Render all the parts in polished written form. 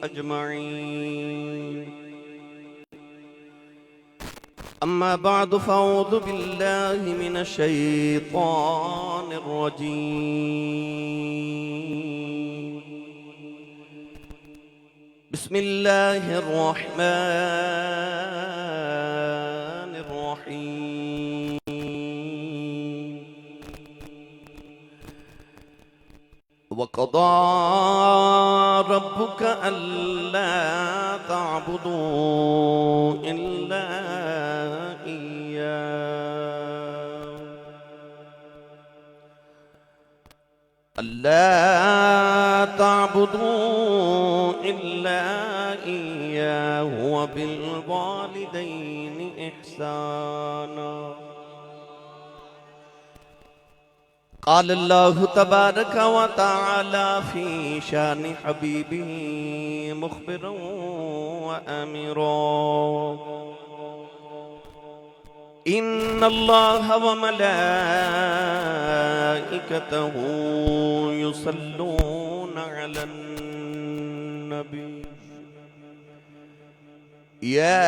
أجمعين. أما بعد فأعوذ بالله من الشيطان الرجيم. بسم الله الرحمن الرحيم. وقضى ربك ألا تعبدوا إلا إياه وبالوالدين إحسانا. قال الله تبارك وتعالى في شان حبيبه مخبرا وآمرا: إن الله وملائكته يصلون على النبي يا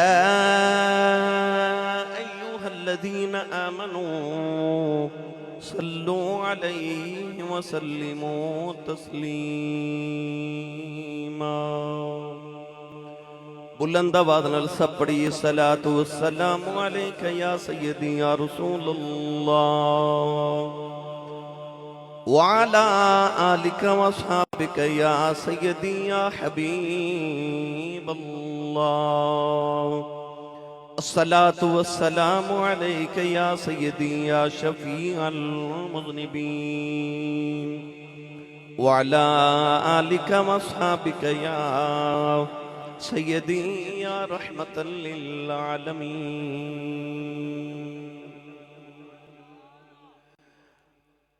أيها الذين آمنوا صلوا عليه وسلموا تسلیما. بلند آواز نال سب پڑھیے الصلاۃ والسلام علیک یا سیدی یا رسول اللہ وعلی آلک واصحابک یا سیدی یا حبیب اللہ. الصلاة والسلام عليك يا سيدي يا شفيع المذنبين وعلى آلك واصحابك يا سيدي يا رحمة للعالمين.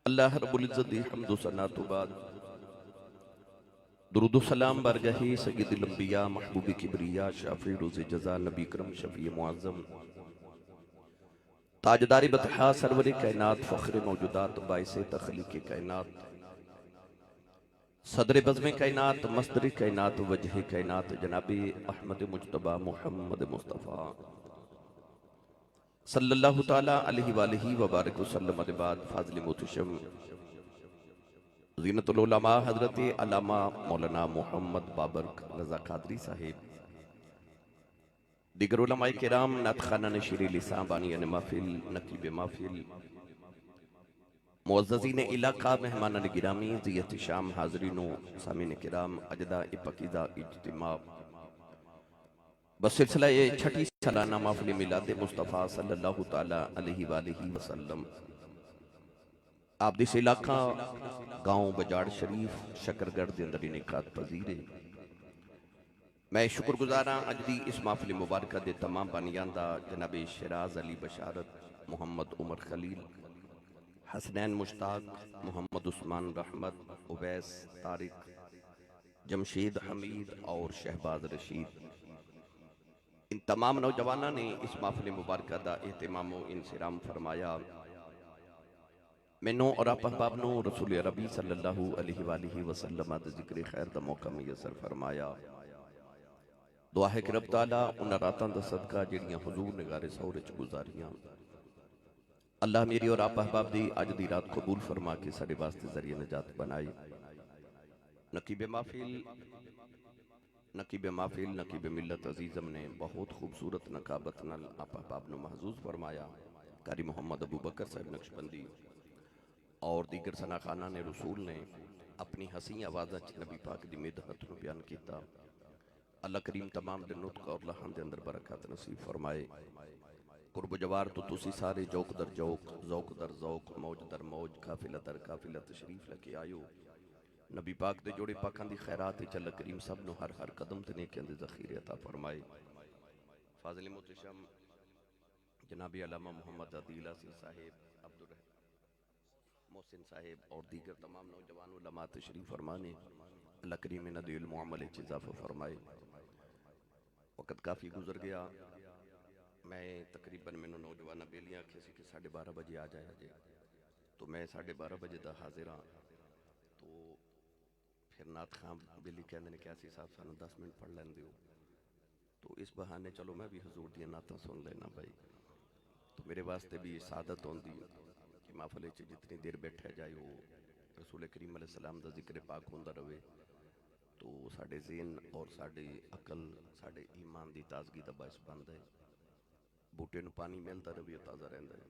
اللہ رب العزت دی حمد و ثنا تو بعد درود و سلام برگاہی سید الانبیاء محبوب کبریا شافی روز جزا نبی کرم شفیع معظم تاجدار بطحا سرور کائنات فخر موجودات باعث تخلیق کائنات صدر بزم کائنات مصدر کائنات وجہ کائنات جناب احمد مجتبی محمد مصطفیٰ صلی اللہ تعالی علیہ وآلہ وبارک وسلم. بعد فاضل محتشم زینت العلماء حضرت علامہ مولانا محمد بابر رضا قادری صاحب، دیگر علماء کرام، نعت خوانان شیر لسان، بانیان محفل، نقیب محفل، معززین علاقہ، مہمانان گرامی، ذیت شام، حاضرین و سامعین کرام، اجداء پاکیزہ اجتماع بسلسلہ چھٹی سالانہ محفل میلاد مصطفیٰ صلی اللہ تعالی علیہ وآلہ وسلم. آپ دس علاقہ گاؤں بجاڑ شریف شکرگڑھ دے اندر انعقاد پذیر ہے. میں شکر گزاراں اج دی اس محفل مبارکہ دے تمام بانیان دا، جناب شیراز علی بشارت، محمد عمر خلیل، حسنین مشتاق، محمد عثمان رحمت، اویس طارق، جمشید حمید اور شہباز رشید. ان تمام نوجوانہ نے اس محفل مبارکہ دا اہتمام و انصرام فرمایا. میں اور آپ احباب نو رسول عربی صلی اللہ علیہ وآلہ وسلم دا ذکر خیر دا موقع میسر فرمایا. دعا ہے کہ رب تعالیٰ ان راتاں دا صدقہ جڑیاں حضور نگار سورج گزاریاں، اللہ میری اور آپ احباب دی آج دی رات قبول فرما کے سارے واسطے ذریعہ نجات بنائی. نقیب محفل نقیب ملت عزیزم نے بہت خوبصورت نقابت نال آپ احباب نو محظوظ فرمایا. قاری محمد ابو بکر صاحب نقشبندی اور دیگر ثناخانان رسول نے اپنی حسین آوازہ نبی پاک دی مدحت نو بیان کیتا. اللہ کریم تمام دے نطق اور لحن دے اندر برکات نصیب فرمائے. قرب و جوار تو تسی سارے جوک در جوک، ذوق در ذوق، موج در موج، قافلہ در قافلہ تشریف لکے آئیو. نبی پاک دے جوڑے پاکاں دی خیرات اللہ کریم سب نو ہر ہر قدم تے نیکیاں دے ذخیرے عطا فرمائے. فاضل محتشم جناب علامہ محمد عادل حسین صاحب، محسن صاحب اور دیگر تمام نوجوان علماء تشریف فرمانے. اللہ کریم ندی المعاملے اضافہ فرمائے. وقت کافی گزر گیا. میں تقریباً میں نوجوانہ بیلیاں کسی کہ 12:30 بجے آ جائے. تو میں 12:30 بجے دا حاضر ہاں. تو پھر نعت خان بلی کہندے نے کہ ایسی صاحب سانو 10 منٹ پڑھ لین دیو، تو اس بہانے چلو میں بھی حضور دیا نعتاں سن لینا بھائی، تو میرے واسطے بھی سعادت ہوندی کہ محفل وچ جتنی دیر بیٹھا جائے وہ رسول کریم علیہ السلام دا ذکر پاک ہوندا رہے، تو ساڑھے ذہن اور ساڑھے عقل ساڑھے ایمان دی تازگی دا باعث بندا ہے۔ بوٹے نو پانی ملتا رہے وہ تازہ رہندا ہے،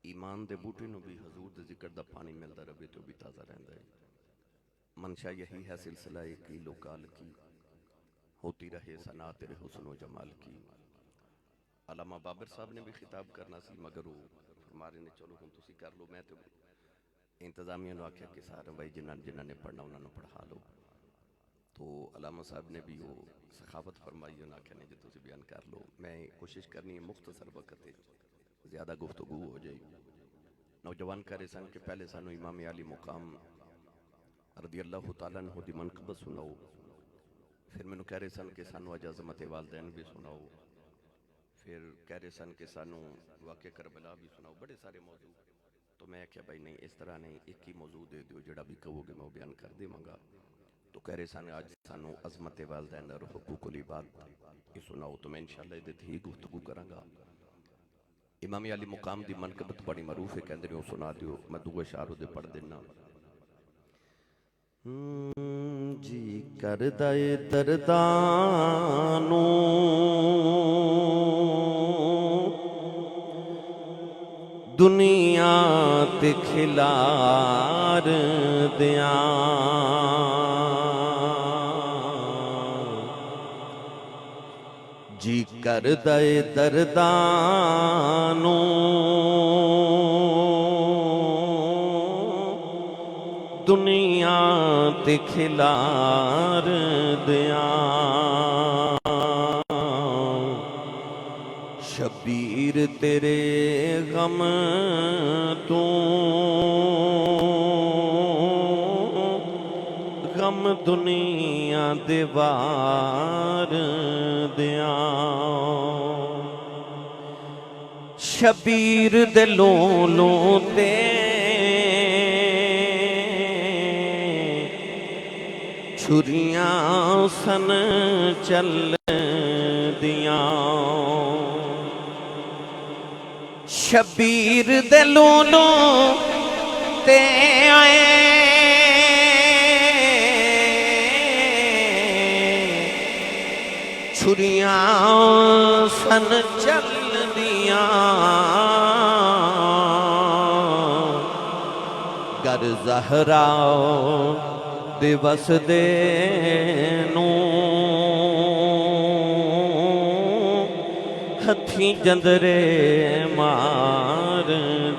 ایمان دے بوٹے نو بھی حضور دے ذکر دا پانی ملتا رہے تو بھی تازہ رہندا ہے۔ منشا یہی ہے سلسلہ کی لوکال کی، ہوتی رہے ثنا تیرے حسن و جمال کی۔ علامہ بابر صاحب نے بھی خطاب کرنا سی مگر وہ ہمارے نے چلو ہم تسی کر لو، میں تو انتظامیہ نو آکھیا کہ سارے بھائی جنہاں نے پڑھنا انہاں نو پڑھا لو، تو علامہ صاحب نے بھی وہ سخاوت فرمائی، انہاں آکھیا نے جو تسی بیان کر لو، میں کوشش کرنی ہے مختصر وقت زیادہ گفتگو ہو جائے۔ نوجوان کہہ رہے سن کہ پہلے سانو امام علی مقام رضی اللہ تعالیٰ عنہ دی منقبت سناؤ، پھر میں نے کہہ رہے سن کہ سانو اج عظمت والدین بھی سناؤ، پھر کہہ رہے سن کہ سانو واقع کربلا بھی سناؤ، بڑے سارے موضوع، تو میں کہا بھائی نہیں اس طرح نہیں، ایک ہی موضوع دے دیو جڑا بھی کہو گے میں بیان کر دے مانگا۔ تو کہہ رہے سن آج سانو عظمت والدین اور حقوق العباد یہ سناؤ، تو میں انشاءاللہ ادھے ہی گفتگو کروں گا۔ امام علی مقام دی منقبت بڑی معروف ہے، کہندے نے سنا دیو، میں دو اشعار دے پڑھ دینا۔ جی کردہ دردانو دنیا تے کھلار دیاں، جی کردہ دردانو دنیا تے کھلار دیاں، شبیر تیرے غم تو غم دنیا دے وار دیاں، شبیر دے لولوں تے چھریاں سن چل دیاں، شبیر دے لولوں تے آئے چھریاں سن چل دیاں، گر زہرا دیوس دے نو ہتھی جندرے مار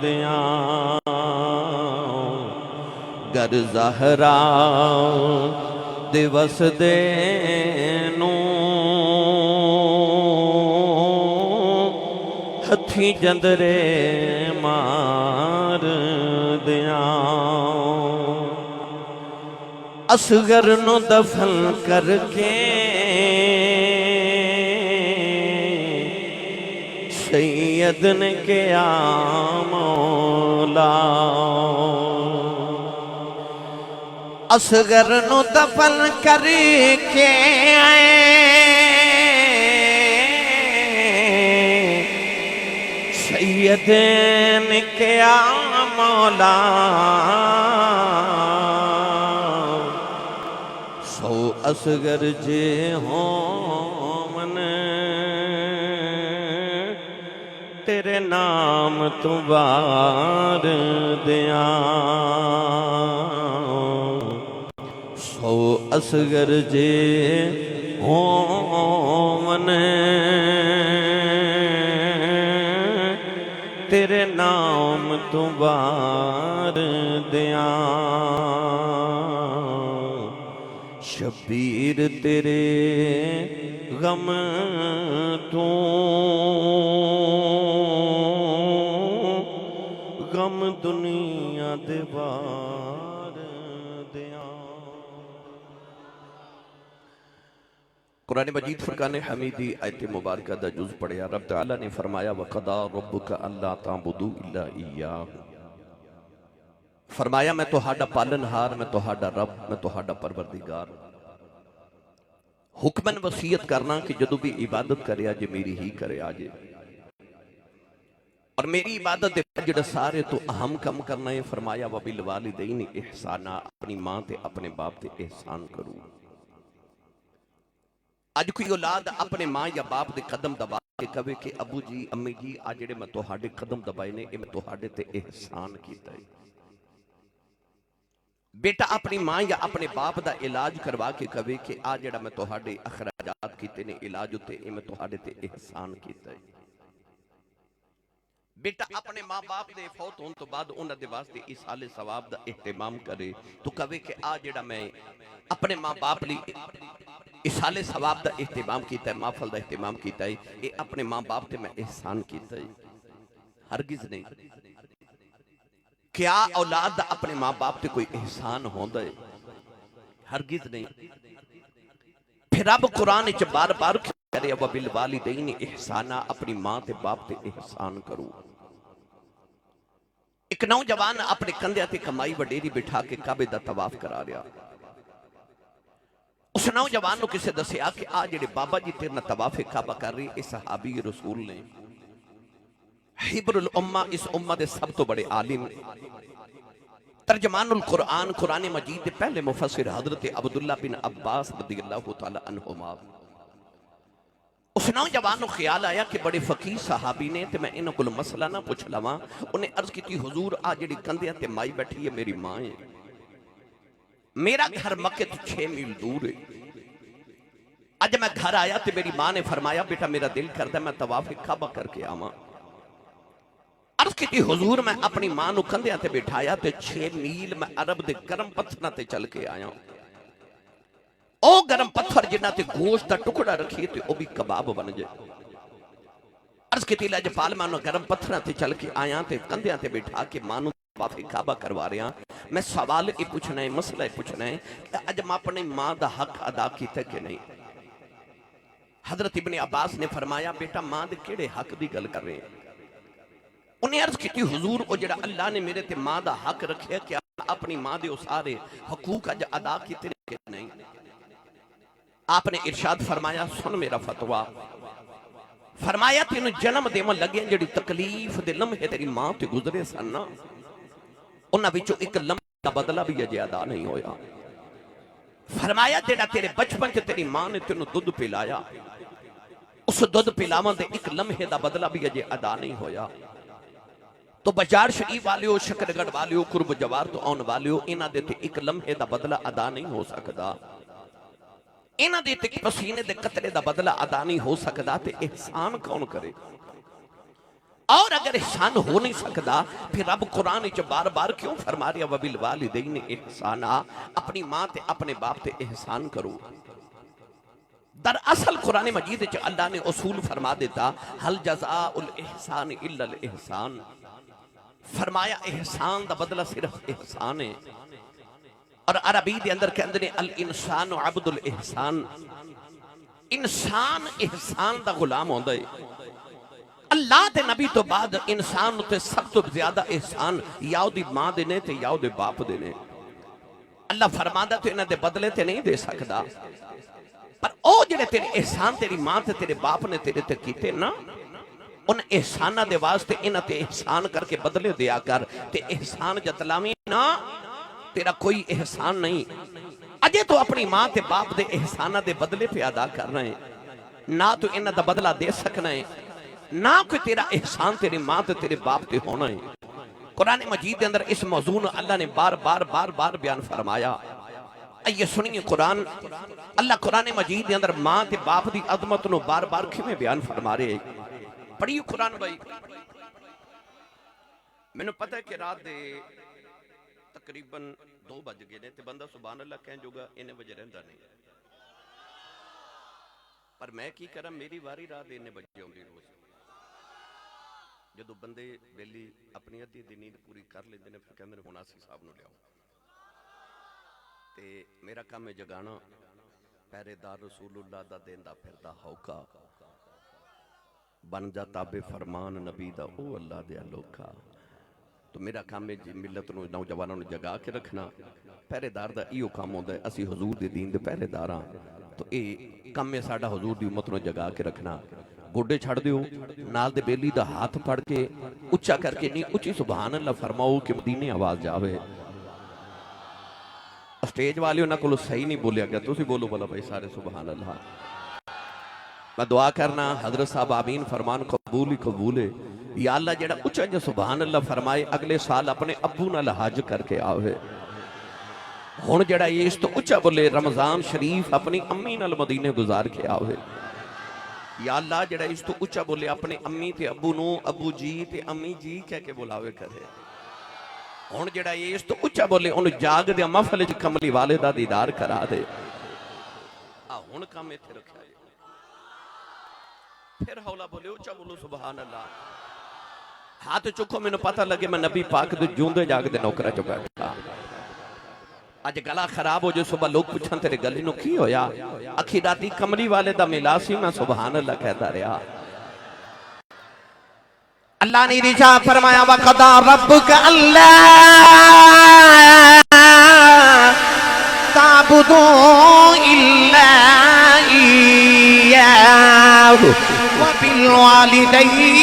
دیاں، گر زہرا دیوس دے نو ہتھی جندرے مار دیاں، اصغر نو دفن کر کے سید نے کیا مولا، اصغر نو دفن کر کے سید نے کیا مولا، سو اصغر جے ہوں من تیرے نام تو بار دیاں، سو اصغر جے ہوں من تیرے نام تو بار دیاں، شبیر تیرے غم تو غم دنیا دے بار دیاں۔ قرآن مجید فرقان حمیدی آیت مبارکہ دا جز پڑھیا، رب تعالیٰ نے فرمایا وَقَضَىٰ رَبُّكَ أَلَّا تَعْبُدُوا إِلَّا إِيَّاهُ فرمایا میں تہاڈا پالنہار، میں تہاڈا رب، میں تہاڈا پروردگار۔ حکمن وصیت کرنا کہ جدو بھی عبادت کرے آجے میری ہی کرے آجے، اور میری عبادت دے جڑا سارے تو اہم کم کرنا ہے۔ فرمایا وَبِالْوَالِدَيْنِ احسانا، اپنی ماں تے اپنے باپ تے احسان کروں۔ اج کوئی اولاد اپنے ماں یا باپ دے قدم دبا کے کہے کہ ابو جی امی جی آج جڑے میں تہاڈے قدم دبائے نے اے میں تہاڈے تے احسان کیتا ہے۔ بیٹا اپنی ماں یا اپنے باپ دا علاج کروا کے کہے کہ آج جڑا میں تہاڈے اخراجات کیتے نے علاج تے اے میں تہاڈے تے احسان کیتا ہے۔ بیٹا اپنے ماں باپ دے فوت ہون تو بعد انہاں دے واسطے ایصال ثواب دا اہتمام کرے تو کہے کہ آج جڑا میں اپنے ماں باپ لی ایصال ثواب دا اہتمام کیتا ہے، محفل دا اہتمام کیتا ہے، اے اپنے ماں باپ تے میں احسان کیتا ہے۔ ہرگز نہیں۔ کیا اولاد دا اپنے ماں باپ تے کوئی احسان ہوندا ہے؟ ہرگز نہیں۔ پھر رب قرآن وچ بار بار کرے وَبِالْوَالِدَيْنِ احسانا، اپنی ماں تے باپ تے احسان کرو۔ ایک نوجوان اپنے کندھے تے کمائی وڈیری بٹھا کے کعبے دا طواف کرا رہا۔ اس نوجوان نو کسے دسیا کہ آ جڑے بابا جی تیرے نال طواف کعبہ کر رہے اس صحابی رسول نے، حبر الامہ، اس امہ دے سب تو بڑے عالم، ترجمان القرآن، قرآن مجید دے پہلے مفسر حضرت عبداللہ بن عباس رضی اللہ تعالی عنہما۔ اس نوجوان نو خیال آیا کہ بڑے فقیر صحابی نے تے میں انہاں کول مسئلہ نہ پوچھ لواں۔ انہیں عرض کی تھی حضور آ جڑی کندھیاں تے مائی بیٹھی ہے میری ماں ہے، میرا گھر مکے تو 6 میل دور ہے۔ اج میں گھر آیا تے میری ماں نے فرمایا بیٹا میرا دل کرتا ہے میں طواف کعبہ کر کے آواں۔ عرض کی تھی حضور میں اپنی ماں نو کندھیاں تے بٹھایا تے 6 میل میں عرب دے گرم پتھراں تے چل کے آیا۔ او گرم پتھر جنہ تے گوشت دا ٹکڑا رکھیے تے او بھی کباب بن جائے۔ عرض کی تھی لاجپال میں انہوں گرم پتھراں تے چل کے آیا تے کندھیاں تے بٹھا کے ماں نو طواف کعبہ کروا رہا۔ میں سوال یہ پوچھنا ہے، مسئلہ یہ پوچھنا ہے کہ اج میں اپنی ماں دا حق ادا کیتا کہ نہیں؟ حضرت ابن عباس نے فرمایا بیٹا ماں دے کیڑے حق دی گل کر رہے ہیں؟ انہیں عرض کی تھی حضور او جڑا اللہ نے میرے تے ماں دا حق رکھے کہ اپنی ماں دے سارے حقوق اج ادا کیتے کہ نہیں؟ آپ نے ارشاد فرمایا سن میرا فتویٰ، فرمایا تینوں جنم دے من لگے جڑی تکلیف دے لمحے تیری ماں تے گزرے سن نا، انہاں وچوں ایک لمحے دا بدلہ بھی اجے ادا نہیں ہویا۔ فرمایا جڑا تیرے بچپن تے تیری ماں نے تینوں دودھ پلایا، اس دودھ پلاون دے ایک لمحے دا بدلہ بھی اجے ادا نہیں ہویا۔ تو بازار شریف والیو، شکرگڑھ والیو، قرب جوار تو آن والیو، انہاں دے تے ایک لمحے دا بدلہ ادا نہیں ہو سکدا۔ انہاں دے تے پسینے دے قطرے دا بدلہ ادا نہیں ہو سکدا تے احسان کون کرے؟ اور اگر احسان ہو نہیں سکدا پھر رب قرآن وچ بار بار کیوں فرما رہا وَبِالْوَالِدَيْنِ احسانا، اپنی ماں تے اپنے باپ تے احسان کرو۔ دراصل قرآن مجید وچ اللہ نے اصول فرما دیتا حل جزاء الاحسان الا الاحسان، فرمایا احسان دا بدلہ صرف احسان ہے۔ اور عربی دے اندر کہندے نے الانسان عبد الاحسان، انسان احسان دا غلام ہوندا ہے۔ اللہ دے نبی تو بعد انسان تے سب تو زیادہ احسان یا دی ماں دے نے تے یا دے باپ دے نے۔ اللہ فرماندا تو انہاں دے بدلے تے نہیں دے سکدا، پر او جڑے تیرے احسان تیری ماں تے تیرے باپ نے تیرے تے کیتے نا، ان احسانہ دے واسطے انہاں تے احسان کر کے بدلے دیا کر، تے احسان جتلاویں نا تیرا کوئی احسان نہیں۔ اجے تو اپنی ماں تے باپ دے احسانہ دے بدلے پہ ادا کر رہے ہیں، نہ تو انہاں دا بدلہ دے سکنا ہے، نہ کوئی تیرا احسان تیری ماں تے تیرے باپ تے ہونا ہے۔ قرآن مجید دے اندر اس موضوع اللہ نے بار بار بیان فرمایا۔ یہ سنیے قرآن، اللہ قرآن مجید دے اندر ماں تے باپ دی عظمت نو بار بار کیویں بیان فرما رہے ہیں؟ پڑھیو قرآن بھائی۔ میں نے پتہ ہے کہ رات دے تقریباً 2 بج گئے نے تے بندہ سبحان اللہ کہن جوگا انہیں وجہ رہندا نہیں، پر میں کی کرا میری واری رات انہیں بجے ہوندی روز۔ جدو بندے بیلی اپنی ادھی دی نیند پوری کر لیندے نے پھر کہندے نے ہن آسی صاحب نو لیاؤ، تے میرا کام ہے جگانا، پہرے دار رسول اللہ دا دیندا پھردا ہوکا، بن جا تابع فرمان نبی دا او اللہ دیا لوکا۔ تو میرا کام ہے ملت نو نوجوانوں نو جگا کے رکھنا پہرے دار دا ایو کام ہوندا ہے اسی حضور دے دین دے پہرے دار ہاں تو اے کم ہے ساڈا حضور دی امت نو جگا کے رکھنا گوڈے چھڑ دیو نال دے بیلی دا ہاتھ پھڑ کے اچھا کر کے نہیں اچھی سبحان اللہ فرماؤ کہ مدینے آواز جاوے اسٹیج والے انہاں کولو صحیح نہیں بولیا گیا تسی بولو بلا بھائی سارے سبحان اللہ میں دعا کرنا حضرت صاحب آمین فرمان قبول ہی قبول ہے یا اللہ جڑا اچھا جو سبحان اللہ فرمائے اگلے سال اپنے ابو نال حج کر کے آوے ہون جڑا یہ اس تو اچھا بولے رمضان شریف اپنی امی نال مدینے گزار کے آوے یا اللہ جڑا اس تو اچھا بولے اپنے امی تے ابو نو ابو جی تے امی جی کہہ کے بلاوے کرے ہون جڑا یہ اس تو اچھا بولے انہوں جاگ دے محفل وچ کملی والدہ دیدار کرا دے ہون کام ایتھے رکھا ہے پھر ہولا بولے اچھا بولو سبحان اللہ ہاتھ چکو میں نے پتہ لگے میں نبی پاک دے جوندے جاگ دے نوکرہ جو بیٹھا آج گلا خراب ہو جو صبح لوگ پوچھن تیرے گلی نو کی ہویا اکھی راتی کملی والے دا ملاسی میں سبحان اللہ کہتا رہا اللہ نے رجا فرمایا وَقَضَى رَبُّكَ أَلَّا تَعْبُدُوا إِلَّا إِيَّاهُ وَبِالْوَالِدَيْنِ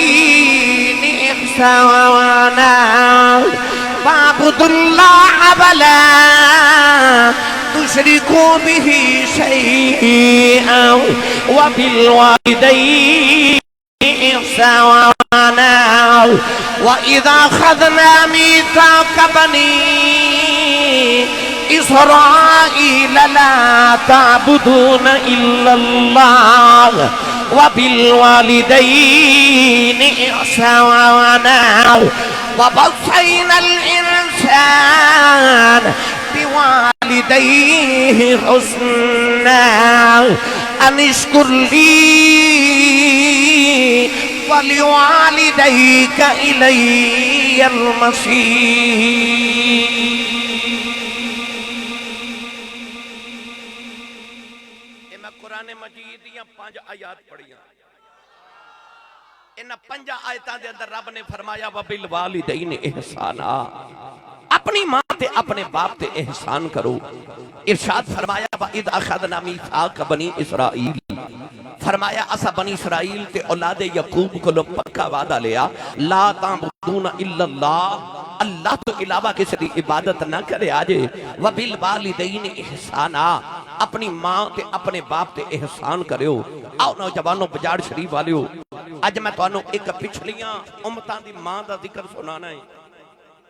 إِحْسَانًا وَاعْبُدُوا اللَّهَ وَلَا تُشْرِكُوا بِهِ شَيْئًا وَبِالْوَالِدَيْنِ إحسانا وإذا أخذنا ميثاق بني إسرائيل لا تعبدون إلا الله وبالوالدين إحسانا ووصينا الإنسان بوالديه حسنا أن اشكر لي وَلِوَالِدَيْكَ إِلَيَّ الْمَصِيرُ میں قرآن مجید یا 5 آیات پڑھیاں انہاں 5 آیتاں دے اندر رب نے فرمایا وَبِالْوَالِدَيْنِ إِحْسَانًا اپنی ماں تے اپنے باپ تے احسان کرو ارشاد فرمایا وَإِذْ أَخَذْنَا مِيثَاقَ بَنِي إِسْرَائِيلَ فرمایا اسا بنی اسرائیل تے اولاد یعقوب کو لو پکا وعدہ لیا لا تعبدون الا اللہ اللہ تو علاوہ کسی دی عبادت نہ کرے آجے وبالوالدین احسانا اپنی ماں تے اپنے باپ تے احسان کریو آؤ نوجوانوں بجاڑ شریف والیو اج میں توانوں ایک پچھلیاں امتاں دی ماں دا ذکر سنانا ہے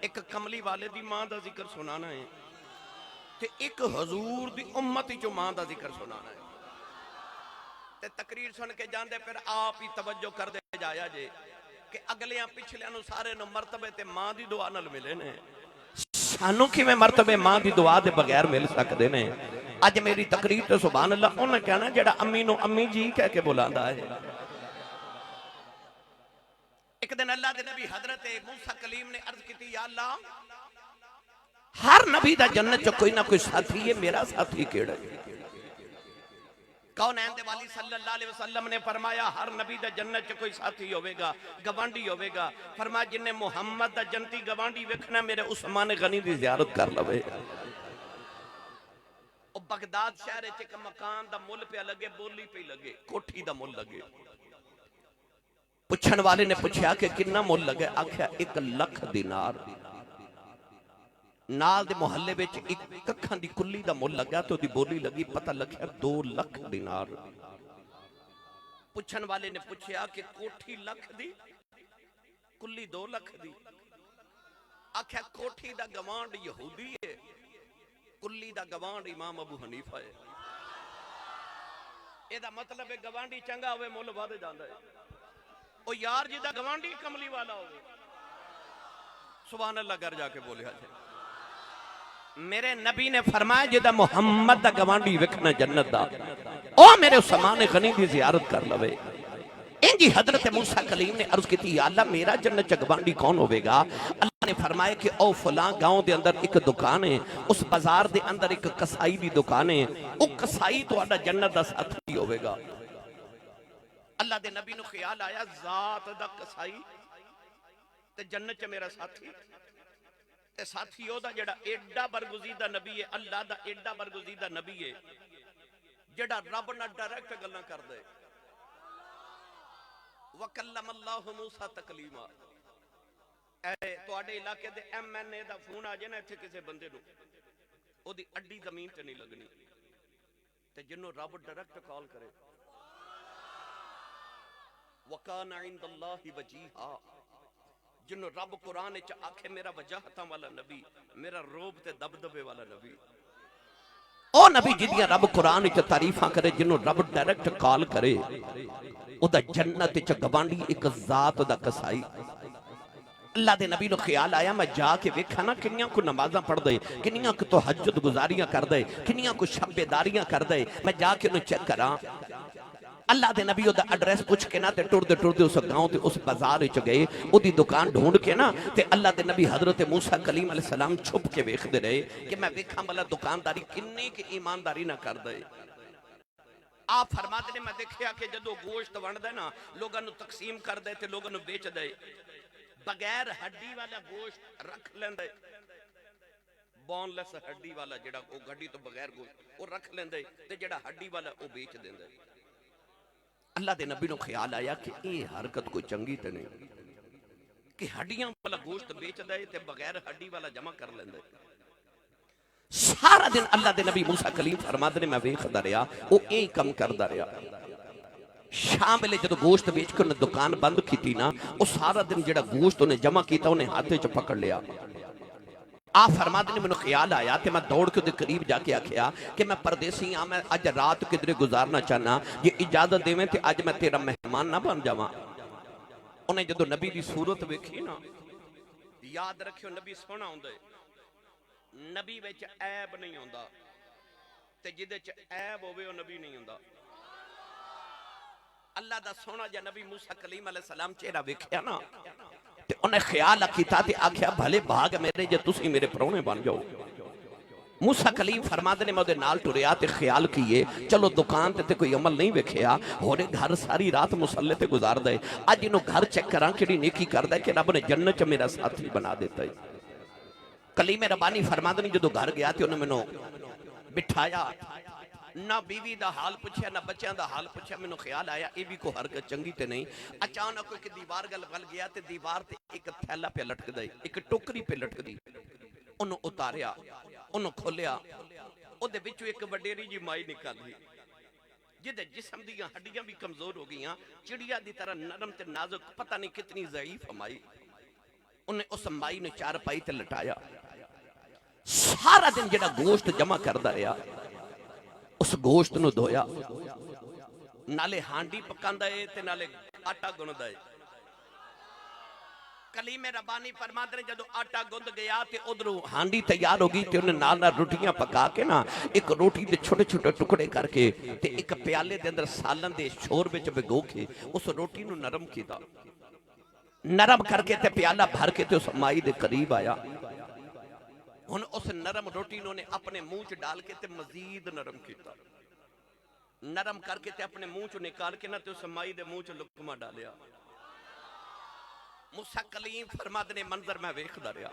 ایک کملی والے دی ماں دا ذکر سنانا ہے تے ایک حضور دی امتی جو ماں دا ذکر سنانا ہے تے تقریر سن کے جاندے پھر آپ ہی توجہ کر دے جایا جے کہ اگلیاں پچھلیاں نو سارے نو مرتبے تے ماں دی دعا نال ملے نے سانو کی میں مرتبے ماں دی دعا دے بغیر مل سکدے نے اج میری تقریر تے سبحان اللہ انہاں کہنا جڑا امی نو امی جی کہہ کے بلاندا ہے ایک دن اللہ دے نبی حضرت موسیٰ کلیم نے عرض کی تھی یا اللہ ہر نبی دا جنت جو کوئی نہ کوئی ساتھی ہے میرا ساتھی کیڑا ہے کون ہے والی صلی اللہ علیہ وسلم نے فرمایا ہر نبی دا جنت کوئی ساتھی ہوئے گا گوانڈی ہوئے گا فرمایا جن نے محمد دا جنتی گوانڈی وکھنا میرے عثمان غنی دی زیارت کر لوے او بغداد شہر چ ایک مکان دا مول پہ لگے بولی پہ لگے کوٹھی دا مول لگے پوچھن والے نے پوچھا کہ کتنا مول لگے آکھیا 1 لکھ دینار نال دے محلے وچ ایک ککھاں دی کلی دا مول لگا تو دی بولی لگی پتہ لگیا 2 لکھ دینار پوچھن والے نے پوچھا کہ کوٹھی لکھ دی کلی 2 لکھ دی آکھیا کوٹھی دا گوانڈ یہودی ہے کلی دا گوانڈ امام ابو حنیفہ ہے اے دا مطلب ہے گوانڈی چنگا ہوئے مول ود جاندا ہے او یار جی دا گوانڈی کملی والا ہوئے سبحان اللہ گھر جا کے بولے آجے میرے نبی نے فرمایا جدہ محمد دا گوانڈی وکھنا جنت دا او میرے عثمان غنی دی زیارت کر لوے انجی حضرت موسیٰ کلیم نے عرض کی تھی یا اللہ میرا جنت چا گوانڈی کون ہوئے گا اللہ نے فرمایا کہ او فلاں گاؤں دے اندر ایک دکان ہے اس بازار دے اندر ایک کسائی دی دکان ہے او کسائی تو آدھا جنت دا ساتھی ہوئے گا اللہ دے نبی نو خیال آیا ذات دا کسائی تے جنت چا میرا ساتھی تے ساتھی او دا جڑا ایڈا برگزیدہ نبی ہے، اللہ دا ایڈا برگزیدہ نبی ہے جڑا رب نہ ڈائریکٹ گلاں کر دے. وکلم اللہ موسیٰ تکلیما. اے تواڈے علاقے دے ایم این اے دا فون آ جائے نا ایتھے کسے بندے نو، او دی اڈی زمین تے نہیں لگنی، تے جنوں رب ڈائریکٹ کال کرے. وکان عند اللہ وجیہا. جنوں رب قرآن چ آکھے میرا وجاہتاں والا نبی، میرا روب تے دبدبے والا نبی، او نبی جدیاں رب قرآن چ تعریفاں کرے، جنوں رب ڈائریکٹ کال کرے او دا جنت چ گوانڈی ایک ذات دا کسائی. اللہ دے نبی نو خیال آیا میں جا کے ویکھا نا کنیاں کو نمازاں پڑھ دے، کنیاں کو تہجد گزاریاں کر دے، کنیاں کو شب بیداریاں کر دے، میں جا کے انہوں چیک کراں. اللہ دے نبی دا ایڈریس پوچھ کے نا تے ٹر دے اس گاؤں تے اس بازار وچ گئے، او دی دکان ڈھونڈ کے نا تے اللہ دے نبی حضرت موسیٰ کلیم علیہ السلام چھپ کے ویکھدے رہے کہ میں ویکھاں والا دکانداری کنی کی ایمانداری نہ کر دے. آپ فرماتے نے میں دیکھیا کہ جدو گوشت ونڈ دے نا لوگاں نو تقسیم کر دے تے لوگاں نو بیچ دے، بغیر ہڈی والا گوشت رکھ لیندے، بون لیس ہڈی والا جڑا او گڈی تو بغیر گوشت او رکھ لیندے تے جڑا ہڈی والا او بیچ دیندے. اللہ دے نبی نو خیال آیا کہ اے حرکت کوئی چنگی تے نہیں کہ ہڈیاں والا گوشت بیچ دے تے بغیر ہڈی والا جمع کر لیندے. سارا دن اللہ دے نبی موسیٰ کلیم فرماتے نے میں ویکھدا رہیا او اے کم کردا رہیا. شام ویلے جدو گوشت بیچ کے انہیں دکان بند کیتی نا او سارا دن جڑا گوشت انہیں جمع کیتا انہیں ہاتھے چ پکڑ لیا. آپ فرماتے نے میں نے خیال آیا کہ میں دوڑ کے قریب جا کے آکھیا کہ میں پردیسی ہاں، میں آج رات کدھر گزارنا چاہنا، یہ اجازت دے میں تے آج میں تیرا مہمان نہ بن جاواں. انہیں جدو نبی دی صورت ویکھی نا، یاد رکھیو نبی سونا ہوندا ہے، نبی وچ عیب نہیں ہوندا تے جدے چ عیب ہوے او نبی نہیں ہوندا. اللہ دا سونا جا نبی موسیٰ کلیم علیہ السلام چہرہ ویکھیا نا تے انہیں خیال کیتا تے آکھیا بھلے بھاگ میرے جے تسی میرے پرونے بن جاؤ. موسیٰ کلیم فرماتے نے میں دے نال ٹریا تے خیال کیے چلو دکان تے کوئی عمل نہیں ویکھیا، ہونے گھر ساری رات مصلے تے گزار دے، اج انہوں گھر چیک کراں کیڑی نیکی کر دے کہ رب نے جنت چ میرا ساتھی بنا دیتا ہے. کلیم ربانی فرماتے نے جدو گھر گیا تے انہوں میں نو بٹھایا، نہ بیوی دا حال پوچھیا نہ بچیاں دا حال پوچھیا. میں نو خیال آیا اے بھی کوئی حرکت چنگی تے نہیں. اچانک کوئی دیوار گل گیا تے دیوار تے ایک تھیلا پہ لٹک دے، ایک ٹوکری پہ لٹک دی. انہوں اتاریا، انہوں کھولیا، او دے بچو ایک وڈیری جی مائی نکال دی جدے جسم دیاں ہڈیاں بھی کمزور ہو گئیاں، چڑیا دی طرح نرم تے نازک، پتہ نہیں کتنی ضعیف مائی. انہیں اس مائی نے چار پائی تے لٹایا. سارا دن جڑا گوشت جمع کردہ رہا اس گوشت نو دھویا، نالے ہانڈی پکاندہ ہے تے نالے آٹا گندہ ہے. کلیم ربانی فرماتے ہیں جدو آٹا گند گیا تے ادھروں ہانڈی تیار ہوگی تے انہیں نال روٹیاں پکا کے نا ایک روٹی دے چھوٹے چھوٹے ٹکڑے کر کے تے ایک پیالے دے اندر سالن دے شور بچ بگو کے اس روٹی نو نرم کیتا، نرم کر کے تے پیالہ بھر کے تے اس مائی دے قریب آیا. ہن اس نرم روٹی نو نے اپنے منہ چ ڈال کے تے مزید نرم کیتا، نرم کر کے تے اپنے منہ چ نکال کے نہ تے اس مائی دے منہ چ لقمہ ڈالیا. موسیٰ کلیم فرماتے نے منظر میں ویکھدا رہیا،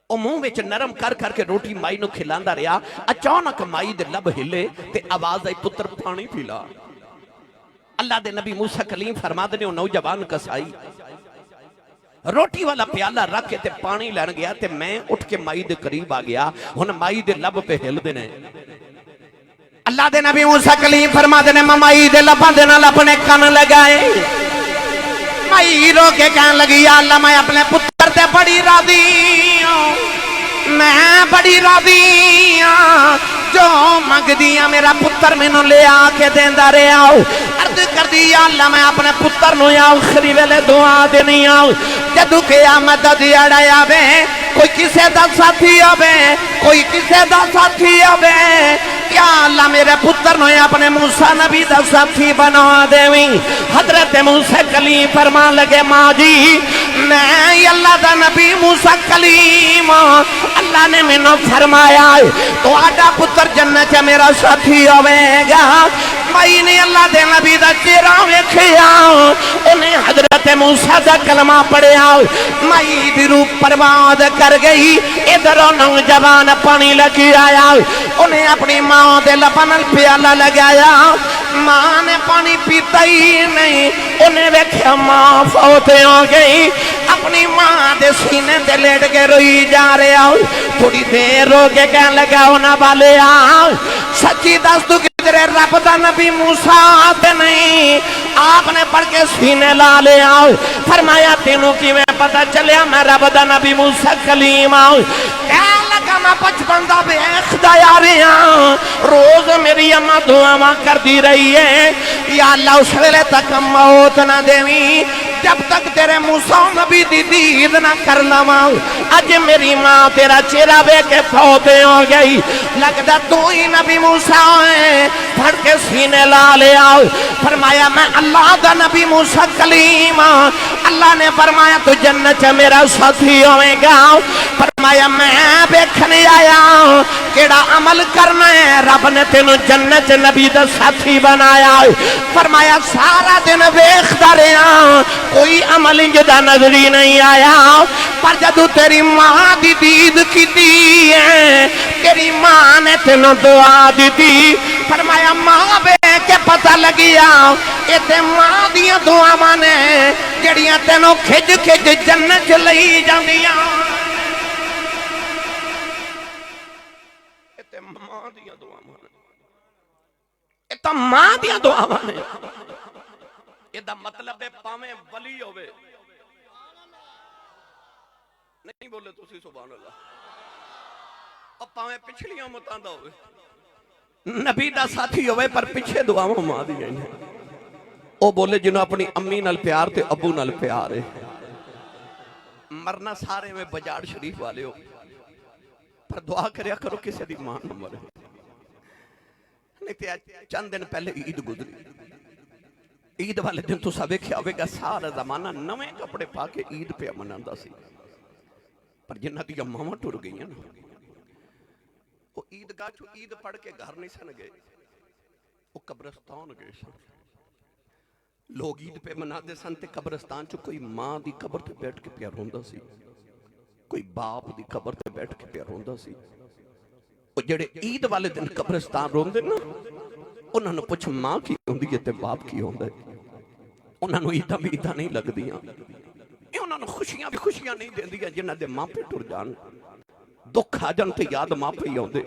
او منہ وچ نرم کر کر کے روٹی مائی نو کھلاندا رہیا. اچانک مائی دے لب ہلے تے آواز آئی پتر پانی پیلا. اللہ دے نبی موسیٰ کلیم فرماتے نے او نوجوان کسائی روٹی والا پیالہ رکھ کے تے پانی لین گیا تے میں اٹھ کے مائی دے قریب آ گیا. ہن مائی دے لب پہ ہل دینے. اللہ دے نبی موسیٰ کلیم فرماتے نے مائی دے لباں دے نال اپنے کان لگائے. مائی رو کے کہنے لگی یا اللہ میں اپنے پتر تے بڑی راضی ہوں، میں بڑی راضی ہوں، جو مانگ دیا میرا پتر میں نو لے آ کے دیندہ رہے آؤ. عرض کر دی یا اللہ میں اپنے پتر نو یا آخری ویلے دعا دینی آؤ. جدو قیامت دا دیڑا آوے کوئی کسے دا ساتھی آوے، کوئی کسے دا ساتھی آوے، یا اللہ میرے پتر نو اپنے موسیٰ نبی دا ساتھی بنا دیویں. حضرت موسیٰ کلیم فرمان لگے ماں جی میں اللہ دا نبی موسیٰ کلیم، اللہ نے میں فرمایا تو آڈا پتر جنت میرا ساتھی ہوئے گا. بھائی نے اللہ دے نبی دا چہرہ ویکھیا انہیں حضرت موسیٰ دا کلمہ پڑھیا مائی دی روح پرواد کر گئی ادھروں نوجوان پانی لگی آیا انہیں اپنی ماں دے لبنل پیالہ لگایا ماں نے پانی پیتا ہی نہیں انہیں ویکھیا ماں فوت ہو گئی اپنی ماں دے سینے دے لیٹ کے روئی جا رہے آؤ تھوڑی دیر ہو کے کہنے لگا ہونا والے آؤ سچی دس تو کدھرے رب دا نبی موسیٰ آتے نہیں آپ نے پڑھ کے سینے لا لے آؤ فرمایا تینوں کی میں پتہ چلیا میں رب دا نبی موسیٰ کلیم آؤ کہنے لگا میں بچپن دا بے اخدا یاریاں روز میری اماں دعا کر دی رہی ہے یا اللہ اس ویلے تک موت نہ دیویں جب تک تیرے موسیٰ نبی دی دید نہ کر لواں اج میری ماں تیرا چہرہ بے کے فوتے ہو گئی لگتا تو ہی نبی موسیٰ ہے پھڑ کے سینے لا لے آؤ فرمایا میں اللہ دا نبی موسیٰ کلیم اللہ نے فرمایا تو جنت میرا ساتھی ہوئے گا فرمایا میں بیکھنے آیا کیڑا عمل کرنا ہے رب نے تینوں جنت نبی دا ساتھی بنایا فرمایا سارا دن بیکھتا رہا کوئی عمل جدا نظری نہیں آیا پر جدو تیری ماں دی دید کی دی ہے تیری ماں نے تینوں دعا دی دی فرمایا ماں بے کے پتہ لگیا ایتے ماں دیا دعا مانے جڑیاں تینوں کھج کھج جنت لئی جاندیاں ایتے ماں دیا دعا مانے ایتے ماں دیا دعا مانے یہ دا مطلب ہے پاویں ولی ہوئے نہیں بولے تو سی سبحان اللہ اور پاویں پچھلیاں متاندہ ہوئے نبی دا ساتھی ہوئے پر پچھے دعاوں ماں دی گئی او بولے جنہوں اپنی امی نال پیار تے ابو نال پیار ہے مرنا سارے میں بجاڑ شریف والے ہو پر دعا کریا کرو کسی دی ماں نہ مرے نہیں تے چند دن پہلے عید گزری عید والے دن تو سبے کیا ہوئے گا سارا زمانہ نویں کپڑے پا کے عید پہ مناندہ سی پر جنہ دی امامہ ٹر گئی ہیں نا وہ عید گاہ جو عید پڑھ کے گھر نہیں سن گئے وہ قبرستان گئے سن لوگ عید پہ منا دے سن تے قبرستان چو کوئی ماں دی قبر تے بیٹھ کے پیار ہوندہ سی کوئی باپ دی قبر تے بیٹھ کے پیار ہوندہ سی وہ جڑے عید والے دن قبرستان روندے نا انہوں نے پوچھ ماں کی ہوندی ہے تے باپ کی ہوندہ ہے انہوں نے عیدہ بھی عیدہ نہیں لگ دیاں انہوں نے خوشیاں بھی خوشیاں نہیں دیں دیا جنہ دے ماں پہ ٹر جان دکھ آ جان تے یاد ماں پہ ہی ہوندے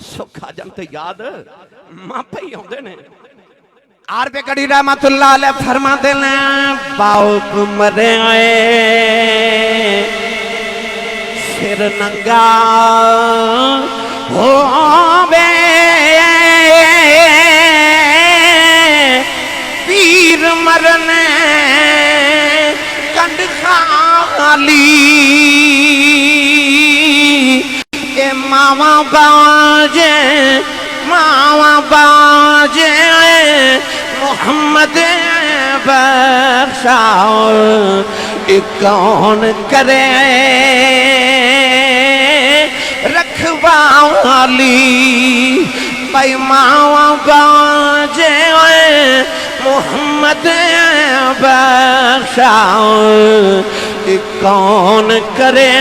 سکھ آ جان تے یاد ماں پہ ہی ہوندے نے آر پہ کڑی رحمت اللہ علیہ فرما دے لیں باپ مرے آئے سر ننگا ہو بے پیر مرنے کنڈ خالی اے ماما باجے محمد بخشاؤ کون کرے رکھوالی بھائی ماما باجے محمد بخشاؤ کون کرے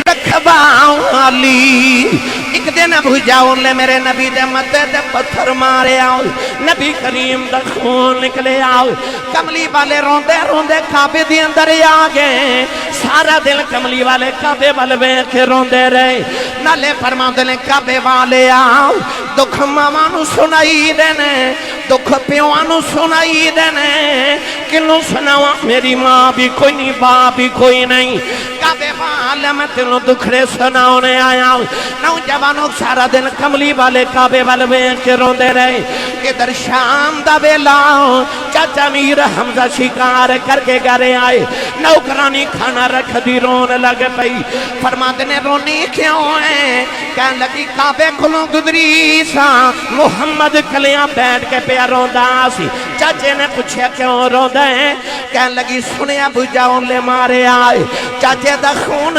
رکھوالی ایک دن ابو جاؤں لے میرے نبی دے متے دے پتھر مارے آؤ نبی کریم دا خون نکلے آؤ کملی والے روندے روندے کعبے دی اندر آگے سارا دل کملی والے کعبے والے کے روندے رہے نالے فرما دلیں کعبے والے آؤ دکھ مامانو سنائی دینے دکھ پیوانو سنائی دینے کنو سناوا میری ماں بھی کوئی نہیں باپ بھی کوئی نہیں کعبے والے میں تنو دکھڑے سناؤنے آیا نوجوانوں سارا دن کملی والے کعبے والے کے روندے رہے ادھر شام دا ویلا چاچا میر حمزہ شکار کر کے گھرے آئے نوکرانی کھانا رکھ دی رون لگ پئی فرما دینے رونی کیوں ہے کہنے لگی کعبے کھلوں گدری سا محمد کلیاں بیٹھ کے پیا روندا سی چاچے نے پوچھا کیوں روندا ہے کہنے لگی سنے ابو جاؤں لے مارے آئے چاچے دا خون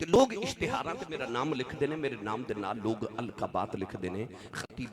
ਤੇ ਲੋਕ ਇਸ਼ਤਿਹਾਰਾਂ ਤੇ ਮੇਰਾ ਨਾਮ ਲਿਖਦੇ ਨੇ, ਮੇਰੇ ਨਾਮ ਦੇ ਨਾਲ ਲੋਕ ਅਲਕਾਬਾਤ ਲਿਖਦੇ ਨੇ। ਖਤੀਬ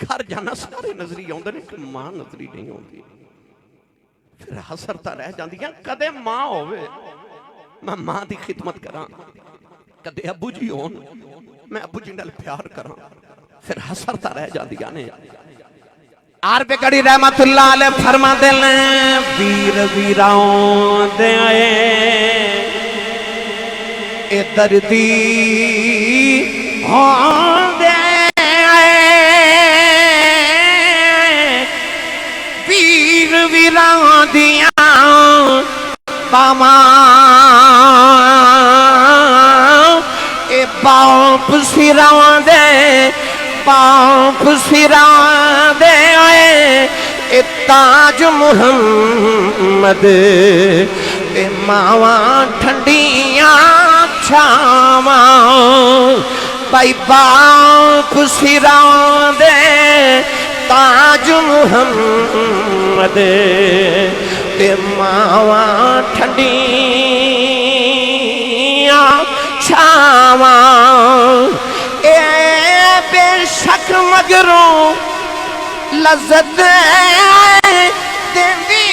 گھر جانا سارے نظری آتے ہیں کہ ماں نظری نہیں ہوتی، پھر حسرتا رہ جاندیاں کدے ماں ہوئے میں ماں دی خدمت کراں، کدے ابو جی ہون میں ابو جی نال پیار کراں، پھر حسرتا رہ جاندیاں نے۔ عرب گڑی رحمت اللہ علیہ فرما دل ویر ویراؤں دے آئے اے دردی ہون دے آئے ویر ویراؤں دیاں باما اے باپ سراؤں دے باپ سراؤں دے آئے اے تاج محمد اے ماواں ٹھنڈیاں چھاواں بھائی باپ سراؤں دے تاج محمد اے ماواں ٹھنڈیاں چھاواں اے بے شک مگروں لذت دیندی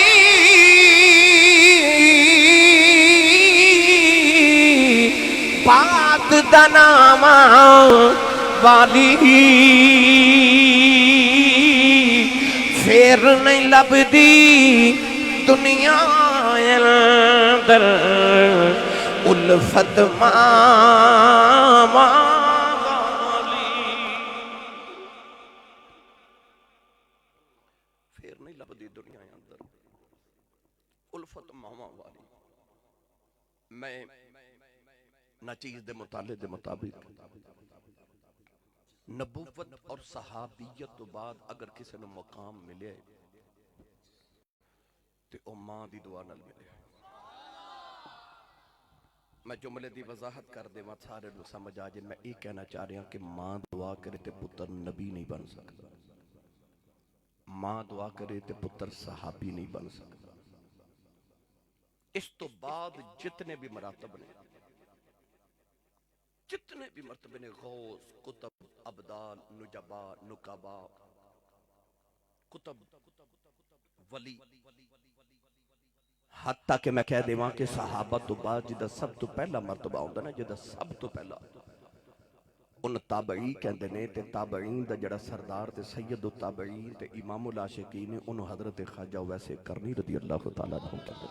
بات دناما والی پھر نہیں لبدی دنیا اندر الفت ماما والی، پھر نہیں لبدی دنیا اندر الفت ماما والی۔ میں نچیز دے مطالعے دے مطابق نبوت اور صحابیت تو بعد اگر کسی نے مقام ملے تو او ماں دی دعا نال ملے۔ میں جملے دی وضاحت کر دے وہاں سارے لوگ سمجھ آ جائے، میں یہ کہنا چاہ رہا ہوں کہ ماں دعا کرے تے پتر نبی نہیں بن سکتا، ماں دعا کرے تے پتر صحابی نہیں بن سکتا۔ اس تو بعد جتنے بھی مراتب نے، جتنے بھی مرتبے نے، غوث، کتب، ابدال، نجبا، نقبا، کتب، ولی، حتیٰ کہ میں کہہ دیواں کہ صحابہ تو بعد جدہ سب تو پہلا مرتبہ ہوتا نا، جدہ سب تو پہلا ان تابعی کہندے نے، تے تابعین دا جڑا سردار تے سید التابعین تے امام العاشقین نے انہوں حضرت خواجہ ویسے کرنی رضی اللہ تعالیٰ عنہ کہندے نے۔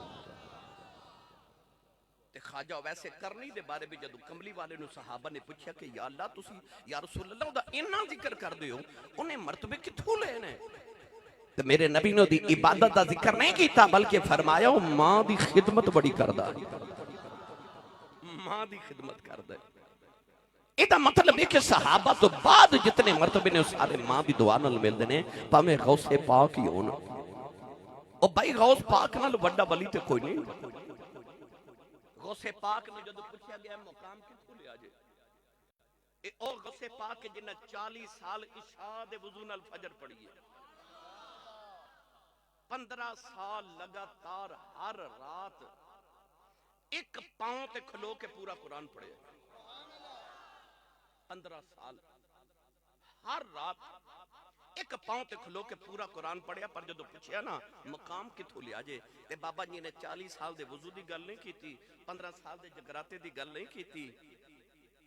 تے خواجہ ویسے کرنی دے بارے بھی جدو کملی والے نو صحابہ نے پوچھا کہ یا اللہ تسی یا رسول اللہ دا انہاں ذکر کر دیو، انہیں مرتبے کتھوں لے نے؟ تو میرے نبی نے دی عبادت دا ذکر نہیں کیتا بلکہ فرمایا وہ ماں دی خدمت بڑی کردہ، ماں دی خدمت کردہ۔ ایدہ مطلب ہے کہ صحابہ تو بعد جتنے مرتبے نے سارے ماں دی دعا نال مل دینے پاہمیں غوث پاک ہی ہونا۔ اور بھائی غوث پاک نال وڈا ولی تے کوئی نہیں۔ غوث پاک نے جدو پوچھا گیا مقام کتوں لیا جائے، اے او غوث پاک کے جنہ 40 سال عشاء دے وضو نال فجر پڑھی ہے، 15 سال لگاتار ہر رات ایک پاؤں تے کھلو کے پورا قرآن پڑھے، 15 سال ہر رات ایک پاؤں تے کھلو کے پورا قرآن پڑھیا۔ پر جدو پوچھیا نا مقام کتھوں لیا جے، تے بابا جی نے 40 سال دے وضو دی گل نہیں کیتی، 15 سال دے جگراتے دی گل نہیں کیتی۔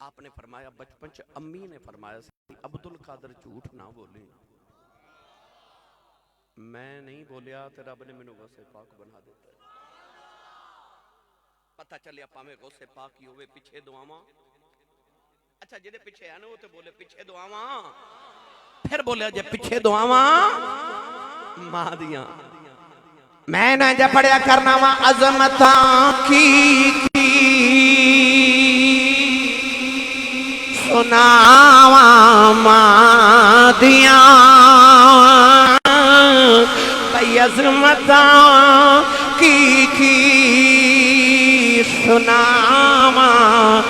آپ نے فرمایا بچپن چ امی نے فرمایا عبدالقادر جھوٹ نہ بولے، میں نہیں بولیا تے رب نے منو غوث پاک بنا دیتا ہے۔ پتہ چلیا پاویں غوث پاک ہی ہوئے پیچھے دعاواں، اچھا جدے پیچھے آنے وہ تے بولے پیچھے دعاواں، پھر بولے جے پیچھے دعاواں ماں دیاں۔ میں نہ جا پڑیا کرنا وا عظمتاں کی سناواں ماں دیاں، بھئی عظمتاں کی سناواں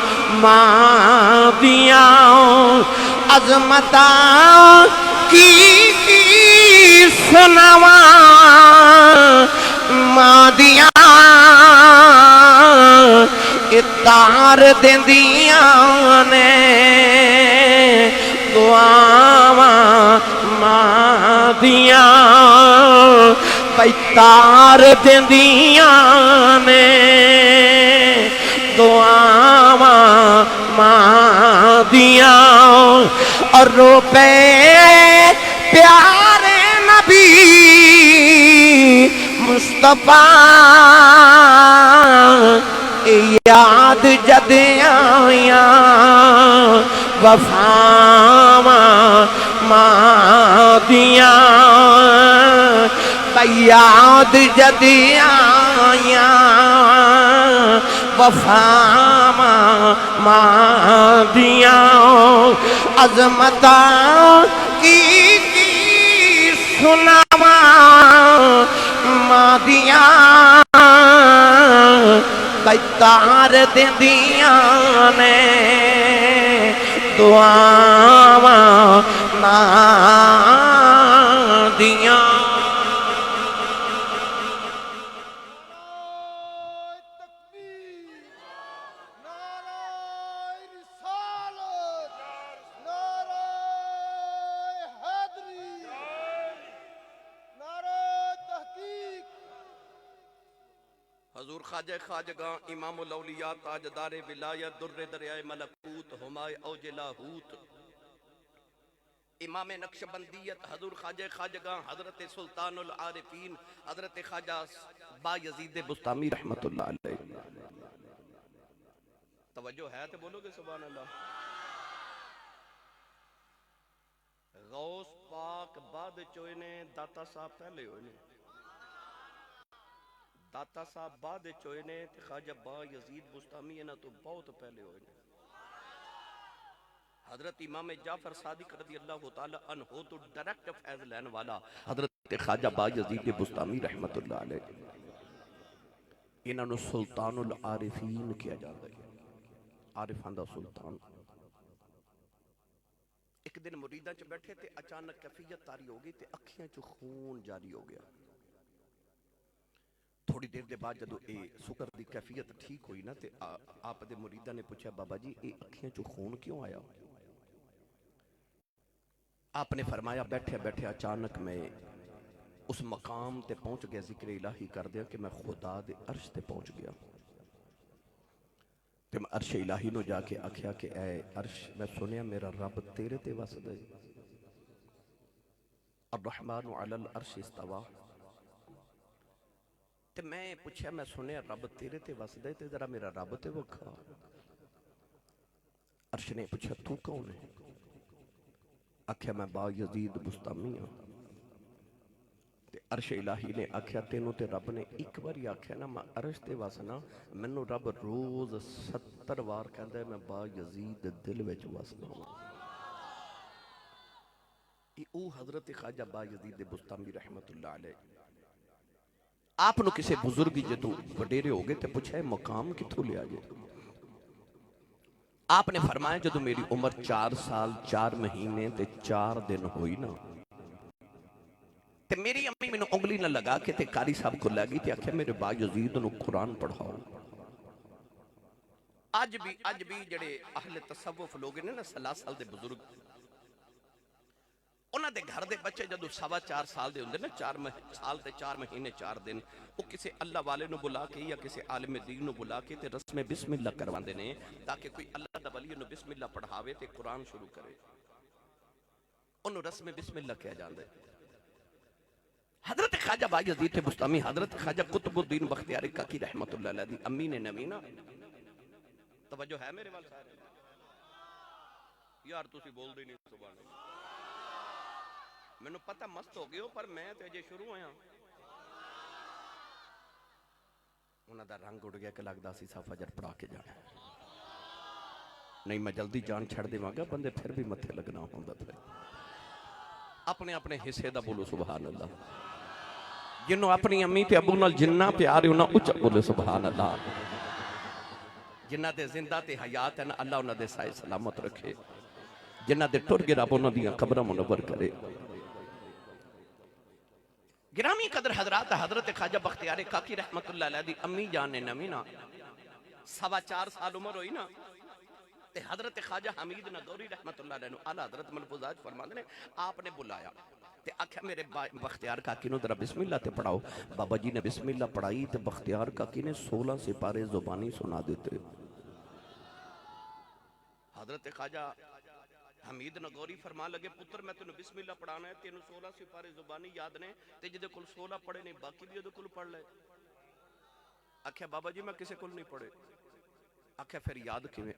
ماں دیاں، عظمتاں کی سناواں ماں دیاں، اتار دیندیاں نے دعاواں دیاں پیتار دیندیاں نے دعاواں ماں دیاں اور روپے پیارے نبی مصطفیٰ یاد جد آیاں وفاواں ماں دیاں یاد جد آیاں وفاواں ماں دیاں عظمتاں کی سناواں ماں دیاں پیتار دیندیاں نے دعاواں ماں دیاں حضور خواجہ خواجگاں امام الاولیاء تاجدار ولایت در دریائے ملکوت ہمائے اوج لاہوت امام نقشبندیت حضور خواجہ خواجگاں حضرت سلطان العارفین حضرت خواجہ با یزید بستامی رحمت اللہ علیہ توجہ ہے تو بولو گے سبحان اللہ غوث پاک بعد چوئنے داتا صاحب پہلے ہوئے داتا صاحب بعد چوئنے تے خواجہ با یزید بستامی ہے تو بہت پہلے ہوئے حضرت امام جعفر صادق رضی اللہ تعالی عنہ تو ڈائریکٹ فیض لین والا حضرت خواجہ با یزید بستامی رحمت اللہ علیہ انہوں نے سلطان العارفین کیا جاتا ہے عارفان دا سلطان ایک دن مریدہ چ بیٹھے تے اچانک کیفیت تاری ہو گئی تے اکھیاں چ خون جاری ہو گیا تھوڑی دیر دے بعد جدو اے سکر دی کیفیت ٹھیک ہوئی نا تے آپ دے مریدہ نے پوچھا بابا جی اے اکھیاں چو خون کیوں آیا آپ نے فرمایا بیٹھے بیٹھے اچانک میں اس مقام تے پہنچ گیا ذکر الہی کر دیا کہ میں خدا دے عرش تے پہنچ گیا تے میں عرش الہی نو جا کے آکھیا کہ اے عرش میں سنیا میرا رب تیرے تے وسد ہے الرحمن علی العرش استوا تے میں پوچھا میں سنیا رب تیرے تے وسد ہے تے ذرا میرا رب تے وکھا عرش نے پوچھا تو کون ہے آکھیا میں با یزید بستامی ہوں تے عرش الہی نے آکھیا تینوں تے رب نے ایک باری آکھیا نا میں عرش تے واسنا منو رب روز 70 وار کہندا ہے میں با یزید دل وچ وسنا ہوں او حضرت خواجہ با یزید بستامی رحمت اللہ علیہ آپ نو کسے بزرگی جدو وڈیرے ہو گئے تے پوچھا ہے مقام کتھوں لیا جائے آپ نے فرمایا جدو میری عمر 4 سال 4 مہینے تے 4 دن ہوئی نا تے میری امی میں نے انگلی نہ لگا کے تے قاری صاحب کو لگی تے آکھے میرے با یزید نو قرآن پڑھاؤ آج بھی جڑے اہل تصوف لوگ نے نا سلاسل دے بزرگ انہاں دے گھر دے بچے جدو 4.5 سال دے ہوندے نا 4 سال تے 4 مہینے 4 دن وہ کسے اللہ والے نو بلا کے یا کسے عالم دین نو بلا کے تے رسم بسم اللہ کرواندے نے تاکہ کوئی اللہ دا ولی نو بسم اللہ پڑھاوے تے قرآن شروع کرے انہوں رسم بسم اللہ کہہ جاندے حضرت خواجہ با یزید بستامی حضرت خواجہ قطب الدین بختیار کاکی رحمت اللہ علیہ دی امی نے نوینا توجہ ہے میرے والے سارے یار تسی بول دے نہیں سبحان اللہ میں نے پتہ مست ہو گئے ہو پر میں تے جے شروع ہویا انہاں دا رنگ اڑ گیا کہ لگدا سی سا فجر پڑھا کے جانا نہیں میں جلدی جان چھڑ دے گا بندے پھر بھی متھے لگنا ہوندا پھر اپنے اپنے حصے دا بولو سبحان اللہ جنہوں اپنی امی تے ابو نال جنہ پیارے انہاں اچھا بولو سبحان اللہ جنہ دے زندہ تے حیات ہیں اللہ انہاں دے سائے سلامت رکھے جنہ دے ٹر گرا انہاں دیاں قبرہ منور کرے گرامی قدر حضرات حضرت خواجہ بختیار کاکی رحمت اللہ علیہ دی امی جان نے نمینا 4.25 سال عمر ہوئی نا تے حضرت خواجہ حمید نگوری رحمت اللہ علیہ اعلیٰ حضرت ملفوظات فرماتے نے آپ نے بلایا تے آکھا میرے بختیار کاکی نو ذرا بسم اللہ تے پڑھاؤ. بابا جی نے بسم اللہ پڑھائی تے بختیار کاکی نے 16 سپارے زبانی سنا دیتے. حضرت خواجہ حمید نگوری فرما لگے پتر میں تینوں بسم اللہ پڑھانا ہے تینوں 16 سپارے زبانی یاد نے تے جدے کل 16 پڑھے نہیں باقی بھی جدے کل پڑھ لے. آکھیا بابا جی میں کسے کل نہیں پڑھے. آکھیا پھر یاد کیویں؟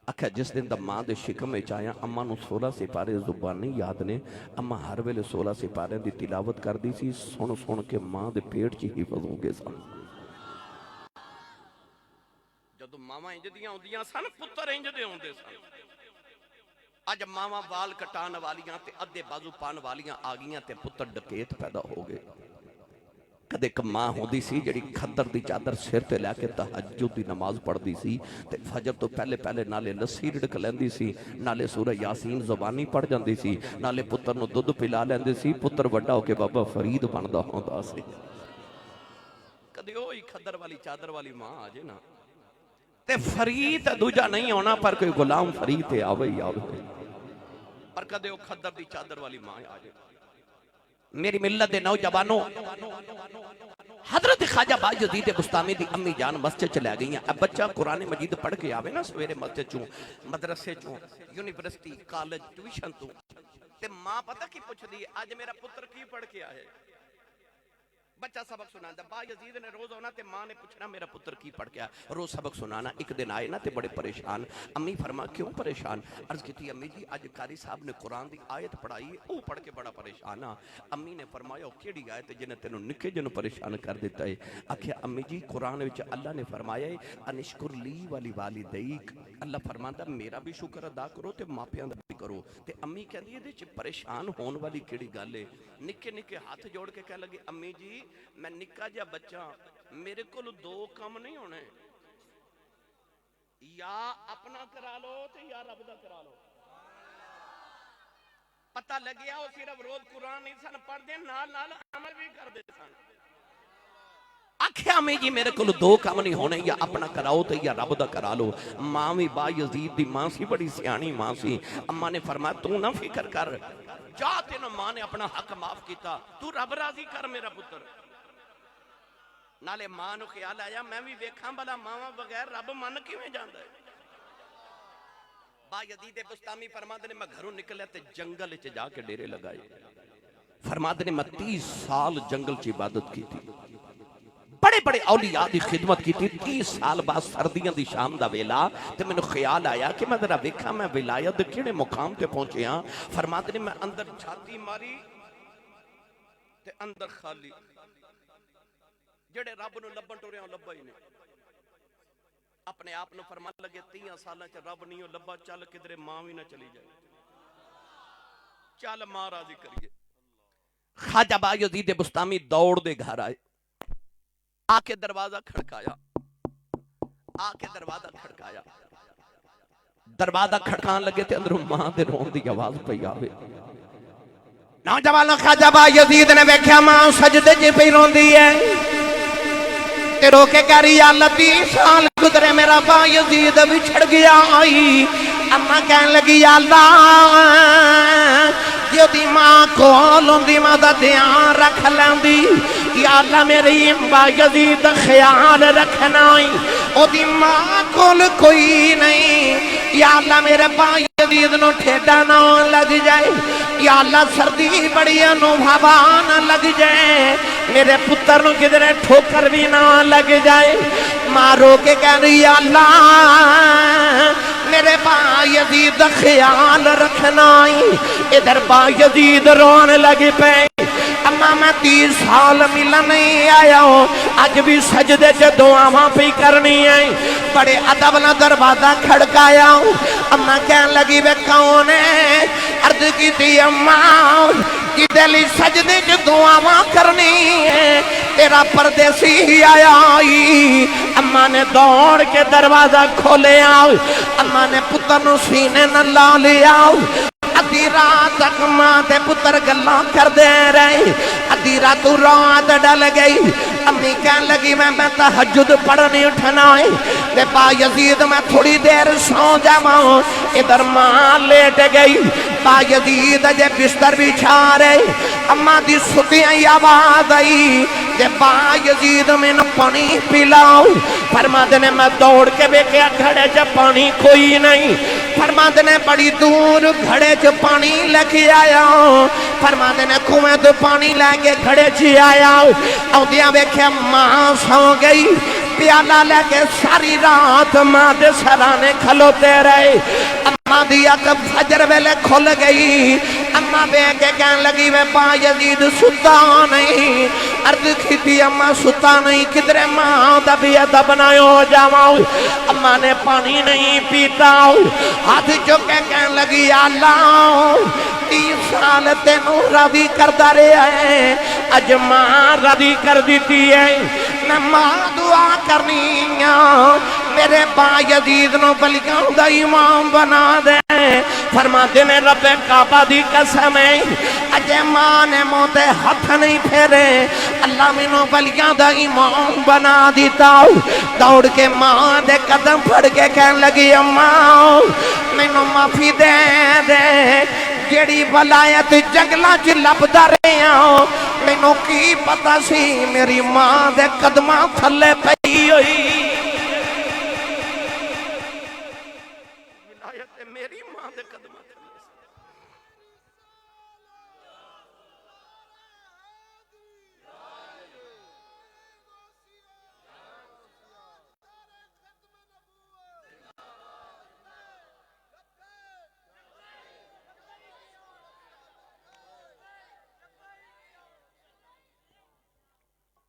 آکھیا جس دن دا ماں دے شکم وچ آیا اماں نو 16 سپارے زبانی یاد نے اماں ہر ویلے 16 سپارے دی تلاوت کردی سی سن سن کے ماں دے پیٹ چ حفظ ہو گئے سن. جدوں ماواں انج دیاں ہوندیاں سن پتر انج دے ہوندے سن. اج ماواں وال کٹان والیاں تے ادھے بازو پان والیاں آ گئیاں تے پتر ڈکیت پیدا ہو گئے. کدے ایک ماں ہوندی سی جڑی کھدر دی چادر سر تے لے کے تہجد دی نماز پڑھدی سی تے فجر تو پہلے نالے لسی رڑک لیندی سی نالے سورہ یاسین زبانی پڑھ جاندی سی نالے پتر نو دودھ پلا لیندی سی. پتر وڈا ہو کے بابا فرید بندا ہوندا سی. کدے اوہی کھدر والی چادر والی ماں آ جے نا تے فرید دوجا نہیں ہونا پر کوئی غلام فرید تے آوے ہی آوے. پر کدے او کھدر دی چادر والی ماں آ جے. میری ملت دے نوجوانوں حضرت خواجہ بایزید بستامی دی امی جان مسجد چلے گئی ہیں. اب بچہ قرآن مجید پڑھ کے آوے نا سویرے مسجد چوں مدرسے چوں یونیورسٹی کالج ٹیوشن تو تے ماں پتہ کی پوچھ دی آج میرا پتر کی پڑھ کے آئے. بچہ سبق سنانا بایزید نے روز ہونا تے ماں نے پوچھنا میرا پتر کی پڑھ کے آئے. روز سبق سنانا. ایک دن آئے نا تے بڑے پریشان. امی فرما کیوں پریشان؟ عرض کی تھی امی جی آج قاری صاحب نے قرآن دی آیت پڑھائی او پڑھ کے بڑا پریشان ہاں. امی نے فرمایا او کیڑی آیت جنہیں تینوں نکے جنوں پریشان کر دیتا ہے؟ آکھیا امی جی قرآن وچ اللہ نے فرمایا ہے انشکر لی والی والدیک. اللہ فرماندا میرا بھی شکر ادا کرو تے ماپیاں دا بھی کرو. تے امی کہندی ہے چ پریشان ہون والی کیڑی گل ہے؟ نکے نکے ہاتھ جوڑ کے کہنے لگے امی جی میں نکا جا بچہ میرے کو دو کام نہیں ہونے یا اپنا کرا لو تے یا رب دا کرا لو. پتہ لگیا وہ صرف روز قرآن نہیں سن پڑھ دے نال نال عمل بھی کر دے سن. آکھیا امی جی میرے کو دو کام نہیں ہونے یا اپنا کراؤ تے یا رب دا کرا لو. ماں بھی بایزید دی ماں سی بڑی سیانی ماں سی. اماں نے فرمایا تو نہ فکر کر جا تینوں ماں نے اپنا حق معاف کیتا تو رب راضی کر میرا پتر. نالے ماں نو خیال آیا میں بھی ویکھاں بلا ماں بغیر رب من کیویں جاندا ہے. بایزید بستامی فرماتے نے میں گھروں نکلیا تے جنگل وچ جا کے ڈیرے لگائے. فرماتے نے میں 30 سال جنگل چ عبادت کی تھی بڑے بڑے اولیاء دی خدمت کی تھی. 30 سال بعد سردیاں دی شام دا ویلا تے مینوں خیال آیا کہ میں ذرا ویکھاں میں ولایت کیڑے مقام تے پہنچے ہاں. فرماتے نے میں اندر چھاتی ماری تے اندر خالی جڑے رب نو لبن ٹورے ہوں لبا ہی نہیں. اپنے آپ نو فرمان لگے 30 سالاں چ رب نہیں ہو لبا چل کدھر ماں بھی نہ چلی جائے چل ماں راضی کریے. خواجہ بایزید بستامی دوڑ دے گھر آئے آ کے دروازہ کھڑکایا دروازہ کھڑکان لگے تے اندروں ماں دے رون دی آواز پئی آوے. نوجوانوں خواجہ بایزید نے ویکھیا ماں سجدے چ پئی روندی ہے تے رو کے کہہ رہی یا اللہ 30 سال گزرے میرا بایزید بچھڑ گیا. آئی اماں کہن لگی یا اللہ جو دی ماں کول ہوندی ماں دا دھیان رکھ لیندی یا اللہ میری بایزید خیال رکھنا او دی ماں کول کوئی نہیں. یا اللہ میرے بایزید نو ٹھیڈا نہ لگ جائے یا اللہ سردی بڑی نو ہوا نہ لگ جائے میرے پتر نو کدھر ٹھوکر بھی نہ لگ جائے. ماں رو کے کہہ رہی یا اللہ میرے بایزید خیال رکھنا. ادھر بایزید رون لگی پے اماں میں 30 سال ملن نہیں آیا ہوں اج بھی سجدے چ دعاواں پہ کرنی ہے. بڑے ادب نہ دروازہ کھڑکایا ہوں. اماں کہن لگی وے کون ہے؟ عرض کی تھی اماں جدے لی سجدے چ دعاواں کرنی ہے تیرا پردیسی ہی آیا. اماں نے دوڑ کے دروازہ کھولیا. اماں نے پتر نو سینے نہ لا لیا. ادھی رات تک ماں تے پتر گل گلاں کر دے رہے ادھی رات ڈل گئی امی کہن لگی میں تہجد پڑھنی اٹھنا ہے تے با یزید میں تھوڑی دیر سو جاواں ادھر ماں لیٹ گئی با یزید جے بستر بچھا رہے اما دی ستیاں آواز آئی جے با یزید میں پانی پلاؤ فرماتے نے میں دوڑ کے بیکیا گھڑے چ پانی کوئی نہیں فرماتے نے بڑی دور گھڑے چ پانی لے کے آیا فرماتے نے کنویں تو پانی لے کے گھڑے چ آیا اودیاں بیکیا ماں سو گئی پیالہ لے کے ساری رات ماں دے سرانے کھلوتے رہے اماں دی اکھ فجر ویلے کھل گئی اماں بے کے کہن لگی وے با یزید ستا نہیں عرض کیتی اماں ستا نہیں کدھر ماں دا بھی ادب نہ ہو جاواں اماں نے پانی نہیں پیتا ہاتھ چکے کہن لگی اللہ 30 سال تینوں راضی کردا رہا ہے اج ماں راضی کر دیتی ہے میں ماں دعا کرنی میرے با یزید نو بلیاں دا امام بنا دے فرماتے نے رب کعبہ دی قسم ہے اجے ماں نے موتے ہاتھ نہیں پھیرے اللہ میں نو بلیاں دا امام بنا دیتا دوڑ کے ماں دے قدم پھڑ کے کہن لگی اماں میں نو معافی دے دے جیڑی ولایت جنگلاں چ لبدا رہیا مینوں کی پتہ سی میری ماں دے قدماں تھلے پئی ہوئی ولایت میری ماں دے قدماں تھلے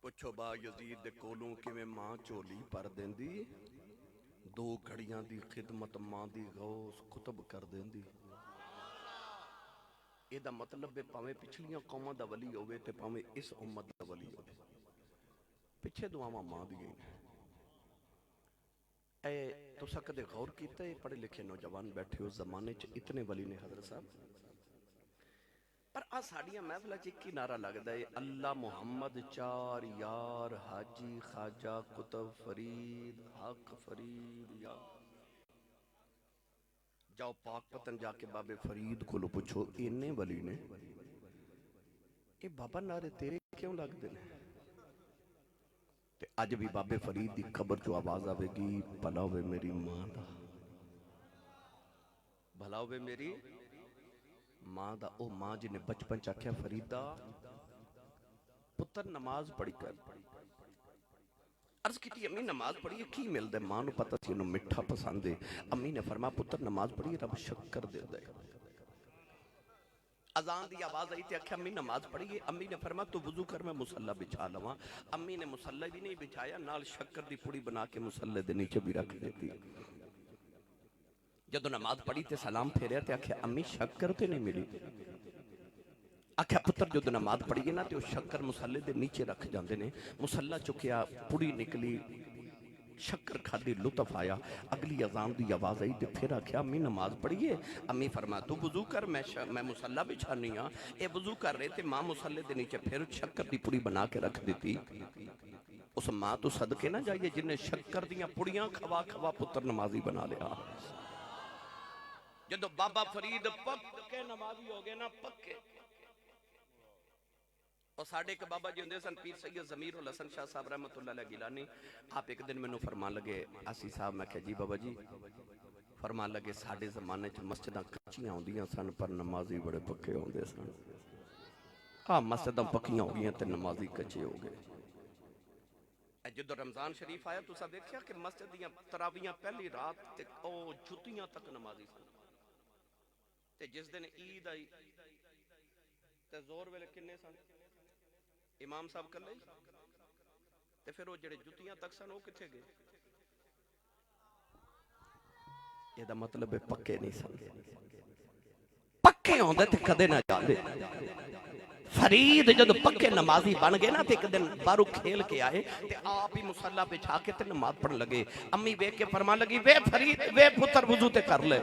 پچھو با یزید دے کولوں کہ میں ماں چولی پر دین دی 2 گھڑیاں دی خدمت ماں دی غوث کتب کر دین دی یہ دا مطلب ہے پاویں پچھلیاں قومہ دا ولی ہوئے تے پاویں اس امت دا ولی ہوئے پچھے دعاواں ماں دی گئی اے تو سکتے غور کیتا ہے پڑھے لکھے نوجوان بیٹھے ہو زمانے چ اتنے ولی نے حضرت صاحب پر آ ساڑیاں محفلہ چکی نعرہ لگتا ہے اللہ محمد 4 یار حاجی خواجہ کتب فرید حق فرید یا جاؤ پاک پتن جا کے بابے فرید کو لو پوچھو انہیں ولی نے اے بابا نعرے تیرے کیوں لگ دینے تے آج بھی بابے فرید دی قبر جو آواز آوے گی بھلا ہوئے میری ماں دا بھلا ہوئے میری ماں دا او ماں جنہیں بچپن چاکیا فریدہ پتر نماز پڑھی کر عرض کی تھی امی نماز پڑھی کی مل دے ماں نو پتہ تھی انہوں مٹھا پسند دے امی نے فرما پتر نماز پڑھی رب شکر دے دے اذان دی آواز آئی تھی اکھے امی نماز پڑھی امی نے فرما تو وضو کر میں مسلح بچھا لواں امی نے مسلح بھی نہیں بچھایا نال شکر دی پوڑی بنا کے مسلح دے نیچے بھی رکھ دیتی جدو نماز پڑھی تے سلام پھیرے تے آکھے امی شکر تے نہیں ملی آکھے پتر جدو نماز پڑھی نا تے وہ شکر مسلح دے نیچے رکھ جاندے نے مسلح چکیا پوڑی نکلی شکر کھاڑی لطف آیا اگلی اذان دی آواز آئی تے پھر آکھے امی نماز پڑھیے امی فرما تو وضو کر میں مسلح بچھانی ہاں اے وضو کر رہے تے ماں مسلح دے نیچے پھر شکر دی پوڑی بنا کے رکھ دیتی اس ماں تو صدقے نہ جائیے جنہیں شکر دیاں پوڑیاں کھوا کھوا پتر نمازی بنا لیا جدو بابا فرید پکے نمازی ہو گئے نا پکے اور ساڑھے کے بابا جی ہوندے سن پیر سید ضمیر الحسن شاہ صاحب رحمت اللہ علیہ گیلانی آپ ایک دن میں نو فرمان لگے آسی صاحب میں کہا جی بابا جی فرمان لگے ساڑھے زمانے چ مسجداں کچیاں ہوندیاں سن پر نمازی بڑے پکے ہوندے سن مسجداں پکیاں ہو گئیں تے نمازی کچے ہو گئے جدو رمضان شریف آیا تو سب دیکھیا کہ مسجدیاں تراویاں پہلی رات تے او جتیاں تک نمازی سن تے جس دن عید آئی تے زور ویلے کنے سن امام صاحب کر لئی تے پھر وہ جڑے جتیاں تک سن وہ کتھے گئے یہ دا مطلب ہے پکے نہیں سن پکے ہوندے تے کدے نہ جاندے فرید جدو پکے نمازی بن گئے نا تے ایک دن بارو کھیل کے آئے تے آپ ہی مسلح بچھا کے تے نماز پڑھن لگے امی ویکھ کے فرمان لگی وے فرید وے پتر وضو تے کر لے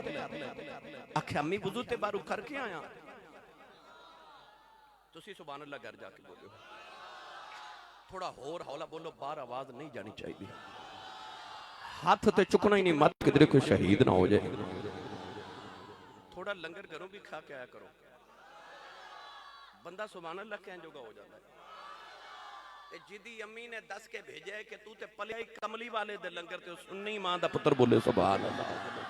آکھے امی وضو تے بارو کر کے آیا تسی سبحان اللہ گھر جا کے بولو تھوڑا ہور ہولا بولو باہر آواز نہیں جانی چاہیے ہاتھ تے چکنا ہی نہیں مت کدھر کوئی شہید نہ ہو جائے تھوڑا لنگر گھروں بھی کھا کے آیا کرو بندہ سبحان اللہ کہنے جوگا ہو جاتا ہے جدی امی نے دس کے بھیجا ہے کہ تو تے پلیا کملی والے دے لنگر تے سننی ماں دا پتر بولے سبحان اللہ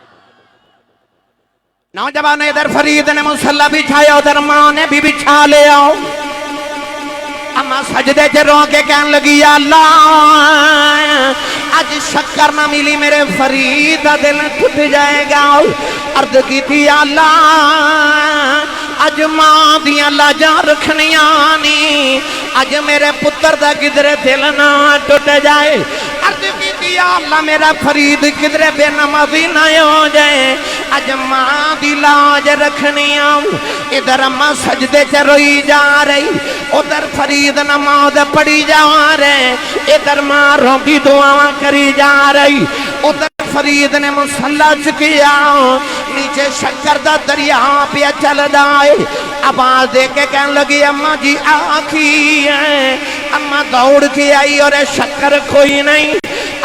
نوجوان ادھر فرید نے مصلی بچھایا ادھر ماں نے بھی بچھا لیا اما سجدے چ رو کے کہنے لگی یا اللہ اج شکر نہ ملی میرے فرید دا دل ٹوٹ جائے گا عرض کی تھی یا اللہ اج ماں دیاں لاجاں رکھنیاں نی اج میرے پتر دا کدھر دل نہ ٹوٹ جائے عرض کی تھی یا اللہ میرا فرید کدھر بے نمازی نہ ہو جائے اج ماں دی لاج رکھنیاں ادھر اماں سجدے چ روئی جا رہی ادھر فرید نماز پڑھی جا رہے ادھر ماں روندی دعاواں کری جا رہی ادھر فرید نے مصلی چکیا نیچے شکر دا دریا پہ چل دائے آواز دے کے کہنے لگی اماں جی آکھی ہے اماں دوڑ کے آئی اور شکر کوئی نہیں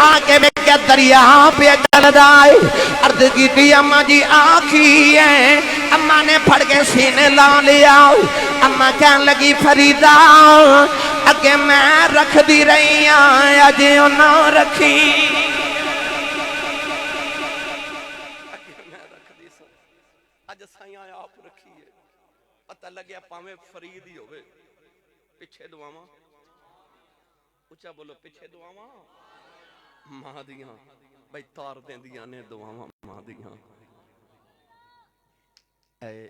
آکے میں کیا دریا پہ چل دائے عرض کی تھی اماں جی آکھی ہے اماں نے پھڑ کے سینے لا لیا اماں کہنے لگی فریدہ اگے میں رکھ دی رہی آئے اجے نہ رکھی اج سائیاں آپ رکھیے پتہ لگیا پاویں فرید ہی ہوئے پیچھے دعاواں اچھا بولو پیچھے دعاواں ماں دیاں بھائی تار دیں دیاں نے دعاواں ماں دیاں اے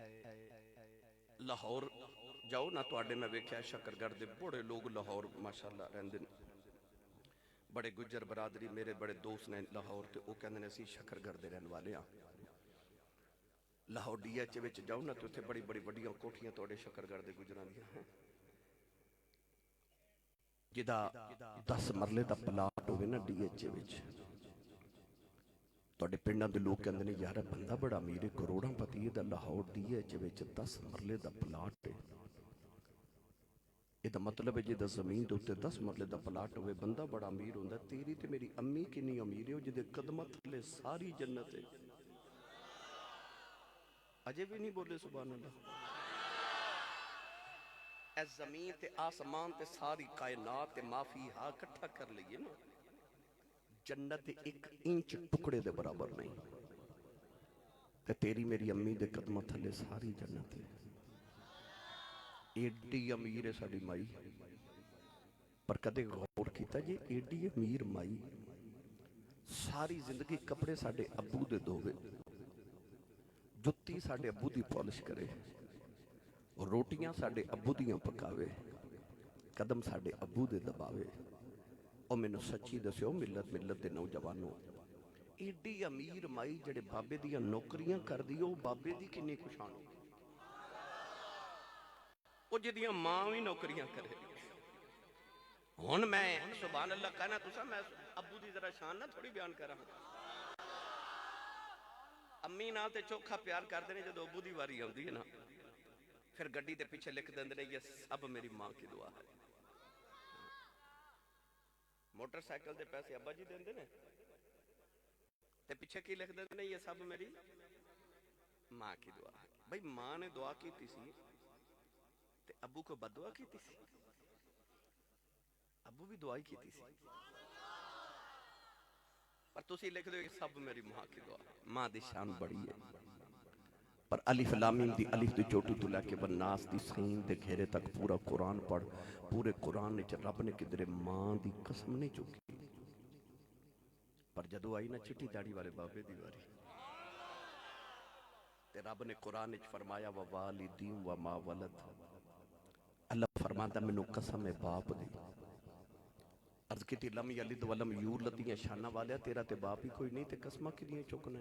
لاہور جاؤ نہ تو آڈے میں ویکھیا شکر گردے بڑے لوگ لاہور ماشاءاللہ رہندن بڑے گجر برادری میرے بڑے دوست نے لاہور تے او کہندے نے اسی شکر گردے رہن والے ہاں لاہور ڈی ایچ وچ جاؤ نا تو اتنے بڑی بڑی وڈیاں کوٹھیاں توڑے شکر گردے گجراں دیاں ہیں جدا 10 مرلے دا پلاٹ ہوئے نا ڈی ایچ وچ توڑے پنڈاں دے لوگ کہندے نے یار بندہ بڑا امیر کروڑاں پتی دا لاہور ڈی ایچ وچ 10 مرلے دا پلاٹ ہے یہ دا مطلب ہے جدہ زمین دوتے 10 مرلے دا پلاٹ ہوئے بندہ بڑا امیر ہوندہ تیری تے میری امی کی نہیں امیر ہے جدے قدمت لے ساری جنت ہے اجے بھی نہیں بولے سبحان اللہ اے زمین تے آسمان تے ساری کائنات تے معافی ہاں کٹھا کر لئیے نا جنت 1 انچ ٹکڑے دے برابر نہیں تے تیری میری امی دے قدمت لے ساری جنت ہے ایڈی امیر ہے ساڑی مائی پر کدے غور کیتا جی ایڈی امیر مائی ساری زندگی کپڑے ساڑے ابو دے دووے جتی ساڑے ابو دی پالش کرے روٹیاں ساڑے ابو دیاں پکاوے قدم ساڑے ابو دے دباوے اور میں نے سچی دسے ہو ملت دے نوجوانوں ایڈی امیر مائی جڑے بابے دیاں نوکریاں کر دیو بابے دی کنی کشانو وہ جدیاں ماں بھی نوکریاں کرے ہون میں سبحان اللہ کہنا تو سا میں ابو دی ذرا شان نہ تھوڑی بیان کر رہا ہوں امی نال تے چوکھا پیار کر دینے جدو ابو دی واری ہوندی ہے نا پھر گڈی دے پیچھے لکھ دیندے یہ سب میری ماں کی دعا ہے موٹر سائیکل دے پیسے ابا جی دیندے نے تے پیچھے کی لکھ دیندے یہ سب میری ماں کی دعا ہے بھئی ماں نے دعا کی تھی سی تے ابو کو بد دعا کی تھی سی ابو بھی دعائی کی تھی سی پر تسی لکھ دو یہ سب میری ماں کی دعا ہے ماں دی شان بڑی ہے پر الف لامین دی الف دی چوٹی تو لے کے والناس دی سین دے گھیرے تک پورا قرآن پڑھ پورے قرآن نے رب نے کدھر ماں دی قسم نہیں چکی پر جدو آئی نا چٹی داڑی والے بابے دی واری تے رب نے قرآن نے فرمایا ووالدین وما ولد اللہ فرماتا منو قسم باپ دی عرض کی تھی لم یلد ولم یولد دیاں شانہ والے تیرا تے باپ ہی کوئی نہیں تے قسمہ کی دیاں چکنے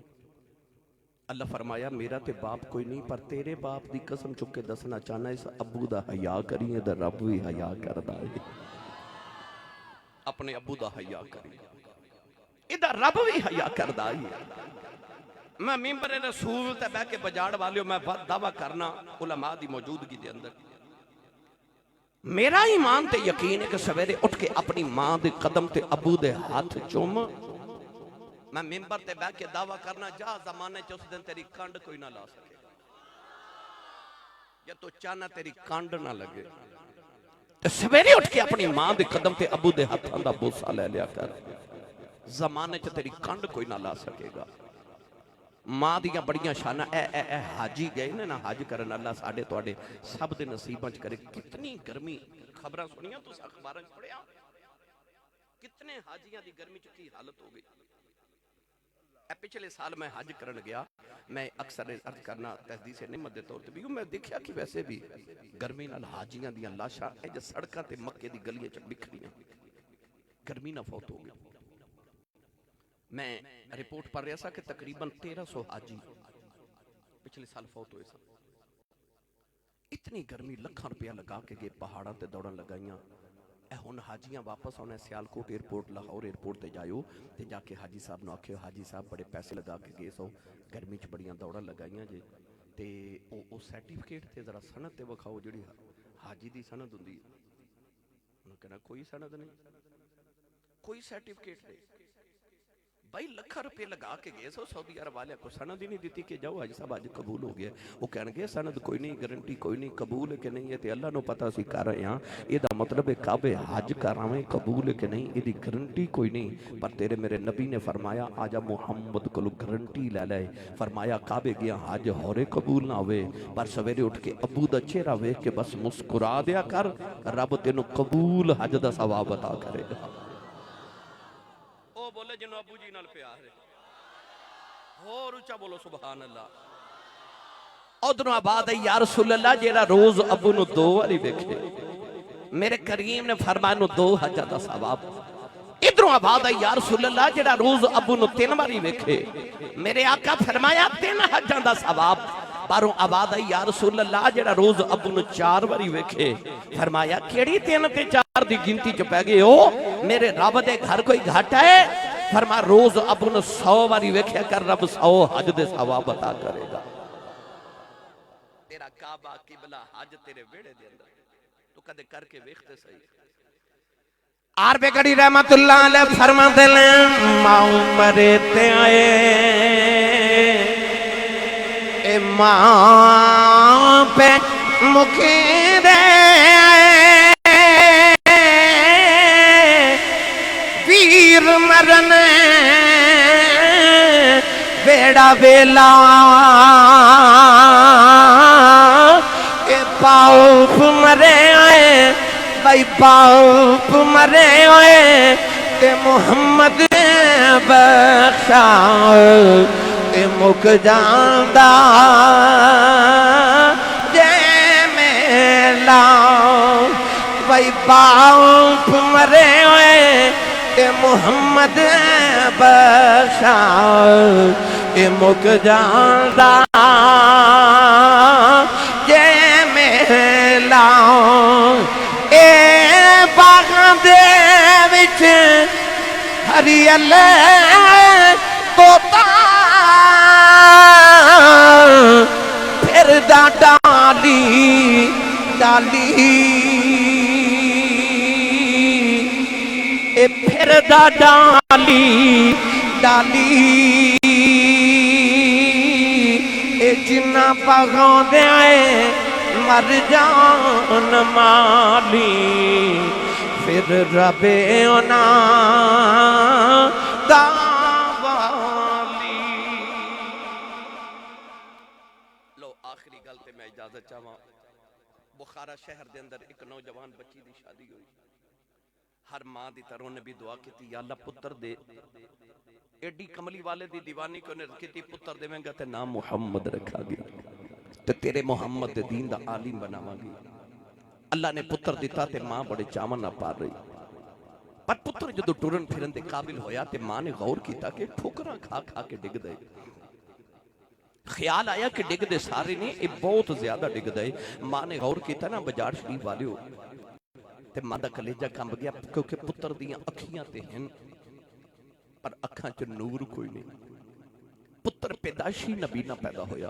اللہ فرمایا میرا تے باپ کوئی نہیں پر تیرے باپ دی قسم چکے دسنا چاہنا اس ابو دا حیاء کریے دا رب بھی حیاء کردہ ہے اپنے ابو دا حیاء کریے ادھا رب بھی حیاء کردہ ہے میں ممبر رسول تے بے کے بجاڑ والیوں میں دعویٰ کرنا علماء دی موجودگی دے اندر میرا ایمان تے یقین ہے کہ سویرے اٹھ کے اپنی ماں دے قدم تے ابو دے ہاتھ چوم. میں ممبر تے بیٹھ کے دعویٰ کرنا جا زمانے چ اس دن تیری کانڈ کوئی نہ لا سکے یا تو چانا تیری کانڈ نہ لگے. تے سویرے اٹھ کے اپنی ماں دے قدم تے ابو دے ہاتھاں دا بوسا لے لیا کر. زمانے چ تیری کانڈ کوئی نہ لا سکے گا. ماں دیاں بڑیاں شانہ اے حاجی گئے نا حج کرن اللہ ساڑھے توڑے سب دے نصیباں کرے. کتنی گرمی خبریں سنیاں تو اخباراں پڑھیا کتنے حاجیاں دی گرمی چکی حالت ہو گئی. پچھلے سال میں حج کرن گیا. میں اکثر عرض کرنا تحدیث نعمت دے طور تے بھی میں دیکھیا کہ ویسے بھی گرمی نال حاجیاں دیاں لاشاں اے جو سڑکاں تے مکے دی گلیاں چ بکھریاں گرمی نہ فوت ہو گئی. میں رپورٹ پڑھ رہا سا کہ تقریباً 1300 حاجی پچھلے سال فوت ہوئے سن. اتنی گرمی لکھاں روپیہ لگا کے گئے پہاڑاں تے دوڑاں لگائیاں. اے ہن حاجیاں واپس آنے سیالکوٹ ایئرپورٹ لاہور ایئرپورٹ تے جائیو تے جا کے حاجی صاحب نو آکھے حاجی صاحب بڑے پیسے لگا کے گئے سو گرمی چ بڑیاں دوڑاں لگائیاں جے تے او سرٹیفکیٹ تے ذرا سند تے وکھاؤ جڑی حاجی دی سند ہوندی. انہوں کہنا کوئی سند نہیں کوئی سرٹیفکیٹ نہیں. بھائی لکھا روپے لگا کے گئے سو سعودی عرب والے کو سند ہی نہیں دیتی کہ جاؤ حاجی صاحب آج قبول ہو گیا. وہ کہنے گے سند کوئی نہیں گارنٹی کوئی نہیں قبول ہے کہ نہیں ہے تے اللہ نو پتہ سی کر رہے ہاں. یہ دا مطلب ہے کعبے حج کراویں قبول ہے کہ نہیں یہ دی گارنٹی کوئی نہیں. پر تیرے میرے نبی نے فرمایا آجا محمد کو گارنٹی لے لے. فرمایا کعبے گیا حج ہورے قبول نہ ہوئے پر سویرے اٹھ کے ابو دا چہرہ ویکھ کے بس مسکرا دیا کر رب تینوں قبول حج دا ثواب عطا کرے گا. بولے جنہوں ابو جی نال پیار ہے اور اچھا بولو سبحان اللہ. ادھروں آباد ہے یا رسول اللہ جیڑا روز ابو نو 2 والی ویکھے میرے کریم نے فرمایا نو 2 حجہ دا ثواب. ادھروں آباد ہے یا رسول اللہ جیڑا روز ابو نو 3 والی ویکھے میرے آقا فرمایا 3 حجہ دا ثواب. باروں آباد ہے یا رسول اللہ جیڑا روز ابو نو 4 والی ویکھے فرمایا کیڑی 3 تے 4 دی گنتی چ پہ گئے ہو میرے رب دے گھر کوئی گھٹ ہے. فرما روز ابو نو 100 والی ویکھیا کر رب 100 حج دے ثواب عطا کرے گا. تیرا کعبہ قبلہ حج تیرے ویڑے دے اندر تو کدے کر کے ویکھتے صحیح. عرب گڑی رحمت اللہ علیہ فرما دلے ماں مرے تے آئے اے ماں پہ مکھی دے ویر مرن بیڑا بیلا اے باپ مرے آئے بھائی باپ مرے آئے تے محمد بخشا تے مک جاندہ جے میلا. بھائی باپ مرے آئے تے محمد بخشا تے مک جاندہ جے میلا. اے باغاں دے وچ ہریال توتا پھر دا ڈالی ڈالی اے پھر دا ڈالی ڈالی اے جنہ باغاں دے آئے مر جان مالی پھر رب اونا داوالی. لو آخری گل تے میں اجازت چاہواں. بخارا شہر دے اندر ایک نوجوان بچی دی شادی ہوئی. ہر ماں دی طرح نے بھی دعا کیتی یا اللہ پتر دے. ایڈی کملی والے دی دیوانی کو نے کیتی پتر دے میں گا تے نام محمد رکھا گیا تے تیرے محمد دے دین دا عالم بناواں گی. اللہ نے پتر دیتا تے ماں بڑے چاون نہ پار رہی. پر پتر جدو ٹرن پھرن دے قابل ہویا تے ماں نے غور کیتا کہ ٹھوکراں کھا کھا کے ڈگ دے. خیال آیا کہ ڈگ دے سارے نہیں یہ بہت زیادہ ڈگ دے. ماں نے غور کیتا نا بجار شریف والے ہو تے ماں دا کلیجہ کمب گیا کیونکہ پتر دیاں اکھیاں تے ہیں پر اکھاں چ نور کوئی نہیں. پتر پیدائشی نبی نہ پیدا ہویا.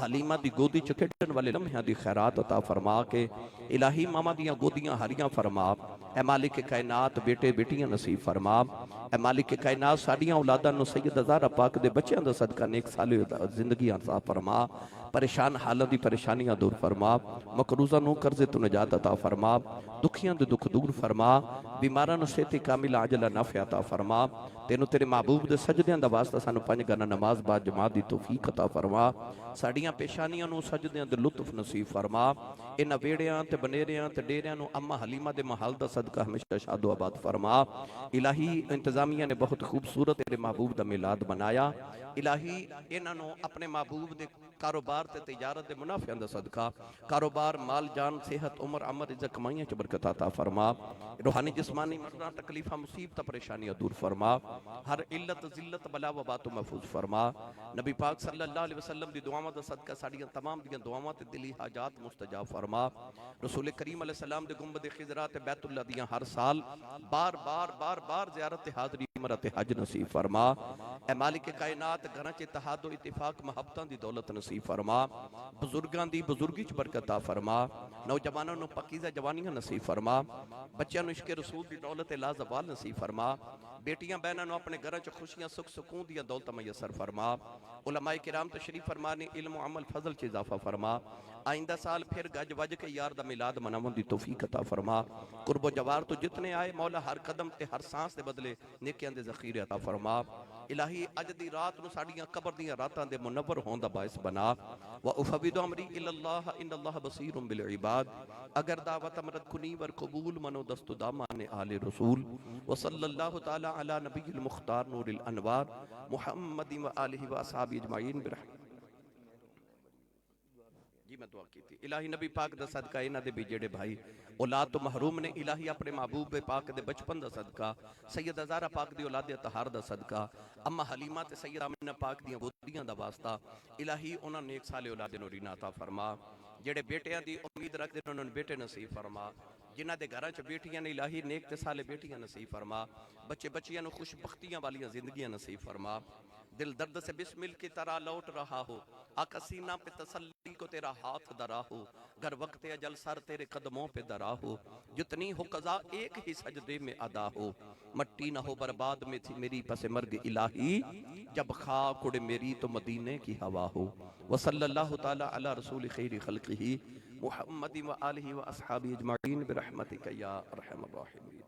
حلیمہ دی گودی چ کھیڈن والے لمحیاں دی خیرات عطا فرما کے الہی ماما دیاں گودیاں ہریاں فرما، اے مالک کائنات بیٹے بیٹیاں نصیب فرما، اے مالک کائنات ساڈیاں اولاداں نو سید زہرا پاک دے بچیاں دا صدقہ نیک سالے زندگی عطا فرما، پریشان حالاں دی پریشانیاں دور فرما، مقروضہ نو قرضے تو نجات عطا فرما، دکھیاں دے دکھ دور فرما، بیماراں نو صحت کاملہ عاجلہ نافع عطا فرما، تینو تیرے محبوب دے سجدیاں دا واسطہ سانو 5 گنا نماز با جماعت دی توفیق عطا فرما، ساڑیاں پیشانیاں نو سجدیاں دے لطف نصیب فرما، انہاں ویڑیاں تے بنیریاں تے ڈیریاں نو اما حلیمہ دے محل دا صدقہ ہمیشہ شاد و آباد فرما۔ الہی انتظامیہ نے بہت خوبصورت تیرے محبوب دا میلاد بنایا، الہی انہاں نو اپنے محبوب دے کاروبار تے تجارت دے منافع دا صدقہ، کاروبار مال جان صحت عمر عمر عزت کمائیاں چ برکت عطا فرما، روحانی جسمانی مرنا تکلیفہ مصیبت پریشانیاں دور فرما، ہر علت ذلت بلا وبا تو محفوظ فرما، نبی پاک صلی اللہ علیہ وسلم دی دعاواں دا صدقہ ساڑیاں تمام دیاں دعاواں تے دلی حاجات مستجاب فرما، رسول کریم علیہ السلام دے گنبد خضرات بیت اللہ دیاں ہر سال بار بار بار بار زیارت حاضری مرت حج نصیب فرما، اے مالک کائنات گھراں چ اتحاد و اتفاق محبتاں دی دولت نصیب فرما، بزرگاں دی بزرگی چ برکت عطا فرما، نوجواناں نو پاکیزہ جوانیاں نصیب فرما، بچیاں نو عشق رسول دی دولت لا زوال نصیب فرما، بیٹیاں بہناں نو اپنے گھراں چ خوشیاں سکھ سکون دیاں دولت میسر فرما، علماء کرام تشریف فرمانی علم و عمل فضل چ اضافہ فرما، آئندہ سال پھر گج وج کے یار دا میلاد مناون دی توفیق عطا فرما، قرب و جوار تو جتنے آئے مولا ہر قدم تے ہر سانس دے بدلے نیکیاں دے ذخیرے عطا فرما، الہی اج دی رات نو ساڈیاں قبر دیاں راتاں دے منور ہون دا باعث بنا، وَأُفَوِّضُ أَمْرِي إِلَى اللَّهِ إِنَّ اللَّهَ بَصِيرٌ بِالْعِبَادِ، اگر دعوت امرت کنی ور قبول منو دست دامان آل رسول، وصلی اللہ تعالی علی نبی المختار نور الانوار محمد و آلہ و اصحاب اجمعین برحمت۔ جی میں دعا کی تھی الہی نبی پاک دا صدقہ انہ دے بھی جڑے بھائی اولاد تو محروم نے، الہی اپنے محبوب پاک دے بچپن دا صدقہ، سید زہرا پاک دی اولاد طہار دا صدقہ، اما حلیمہ تے سید آمنہ پاک دیاں گودیاں دا واسطہ، الہی انہاں نیک سال اولاد نورینہ عطا فرما، جڑے بیٹیاں دی امید رکھ دے انہوں نے بیٹے نصیب فرما، جنہ دے گھراں چ بیٹیاں نے الہی نیک تے سالے بیٹیاں نصیب فرما، بچے بچیاں نو خوش بختیاں والیاں زندگیاں نصیب فرما، دل درد سے بسمل کی طرح لوٹ رہا ہو، آقا سینہ پہ تسلی کو تیرا ہاتھ درا ہو، گر وقت اجل سر تیرے قدموں پہ درا ہو، جتنی ہو قضا ایک ہی سجدے میں ادا ہو، مٹی نہ ہو برباد میں تھی میری پس مرگ الہی، جب خاک اڑے میری تو مدینے کی ہوا ہو، وصلی اللہ تعالی علی رسول خیر خلقہ محمد و آلہ و اصحاب اجمعین برحمتک یا ارحم الراحمین۔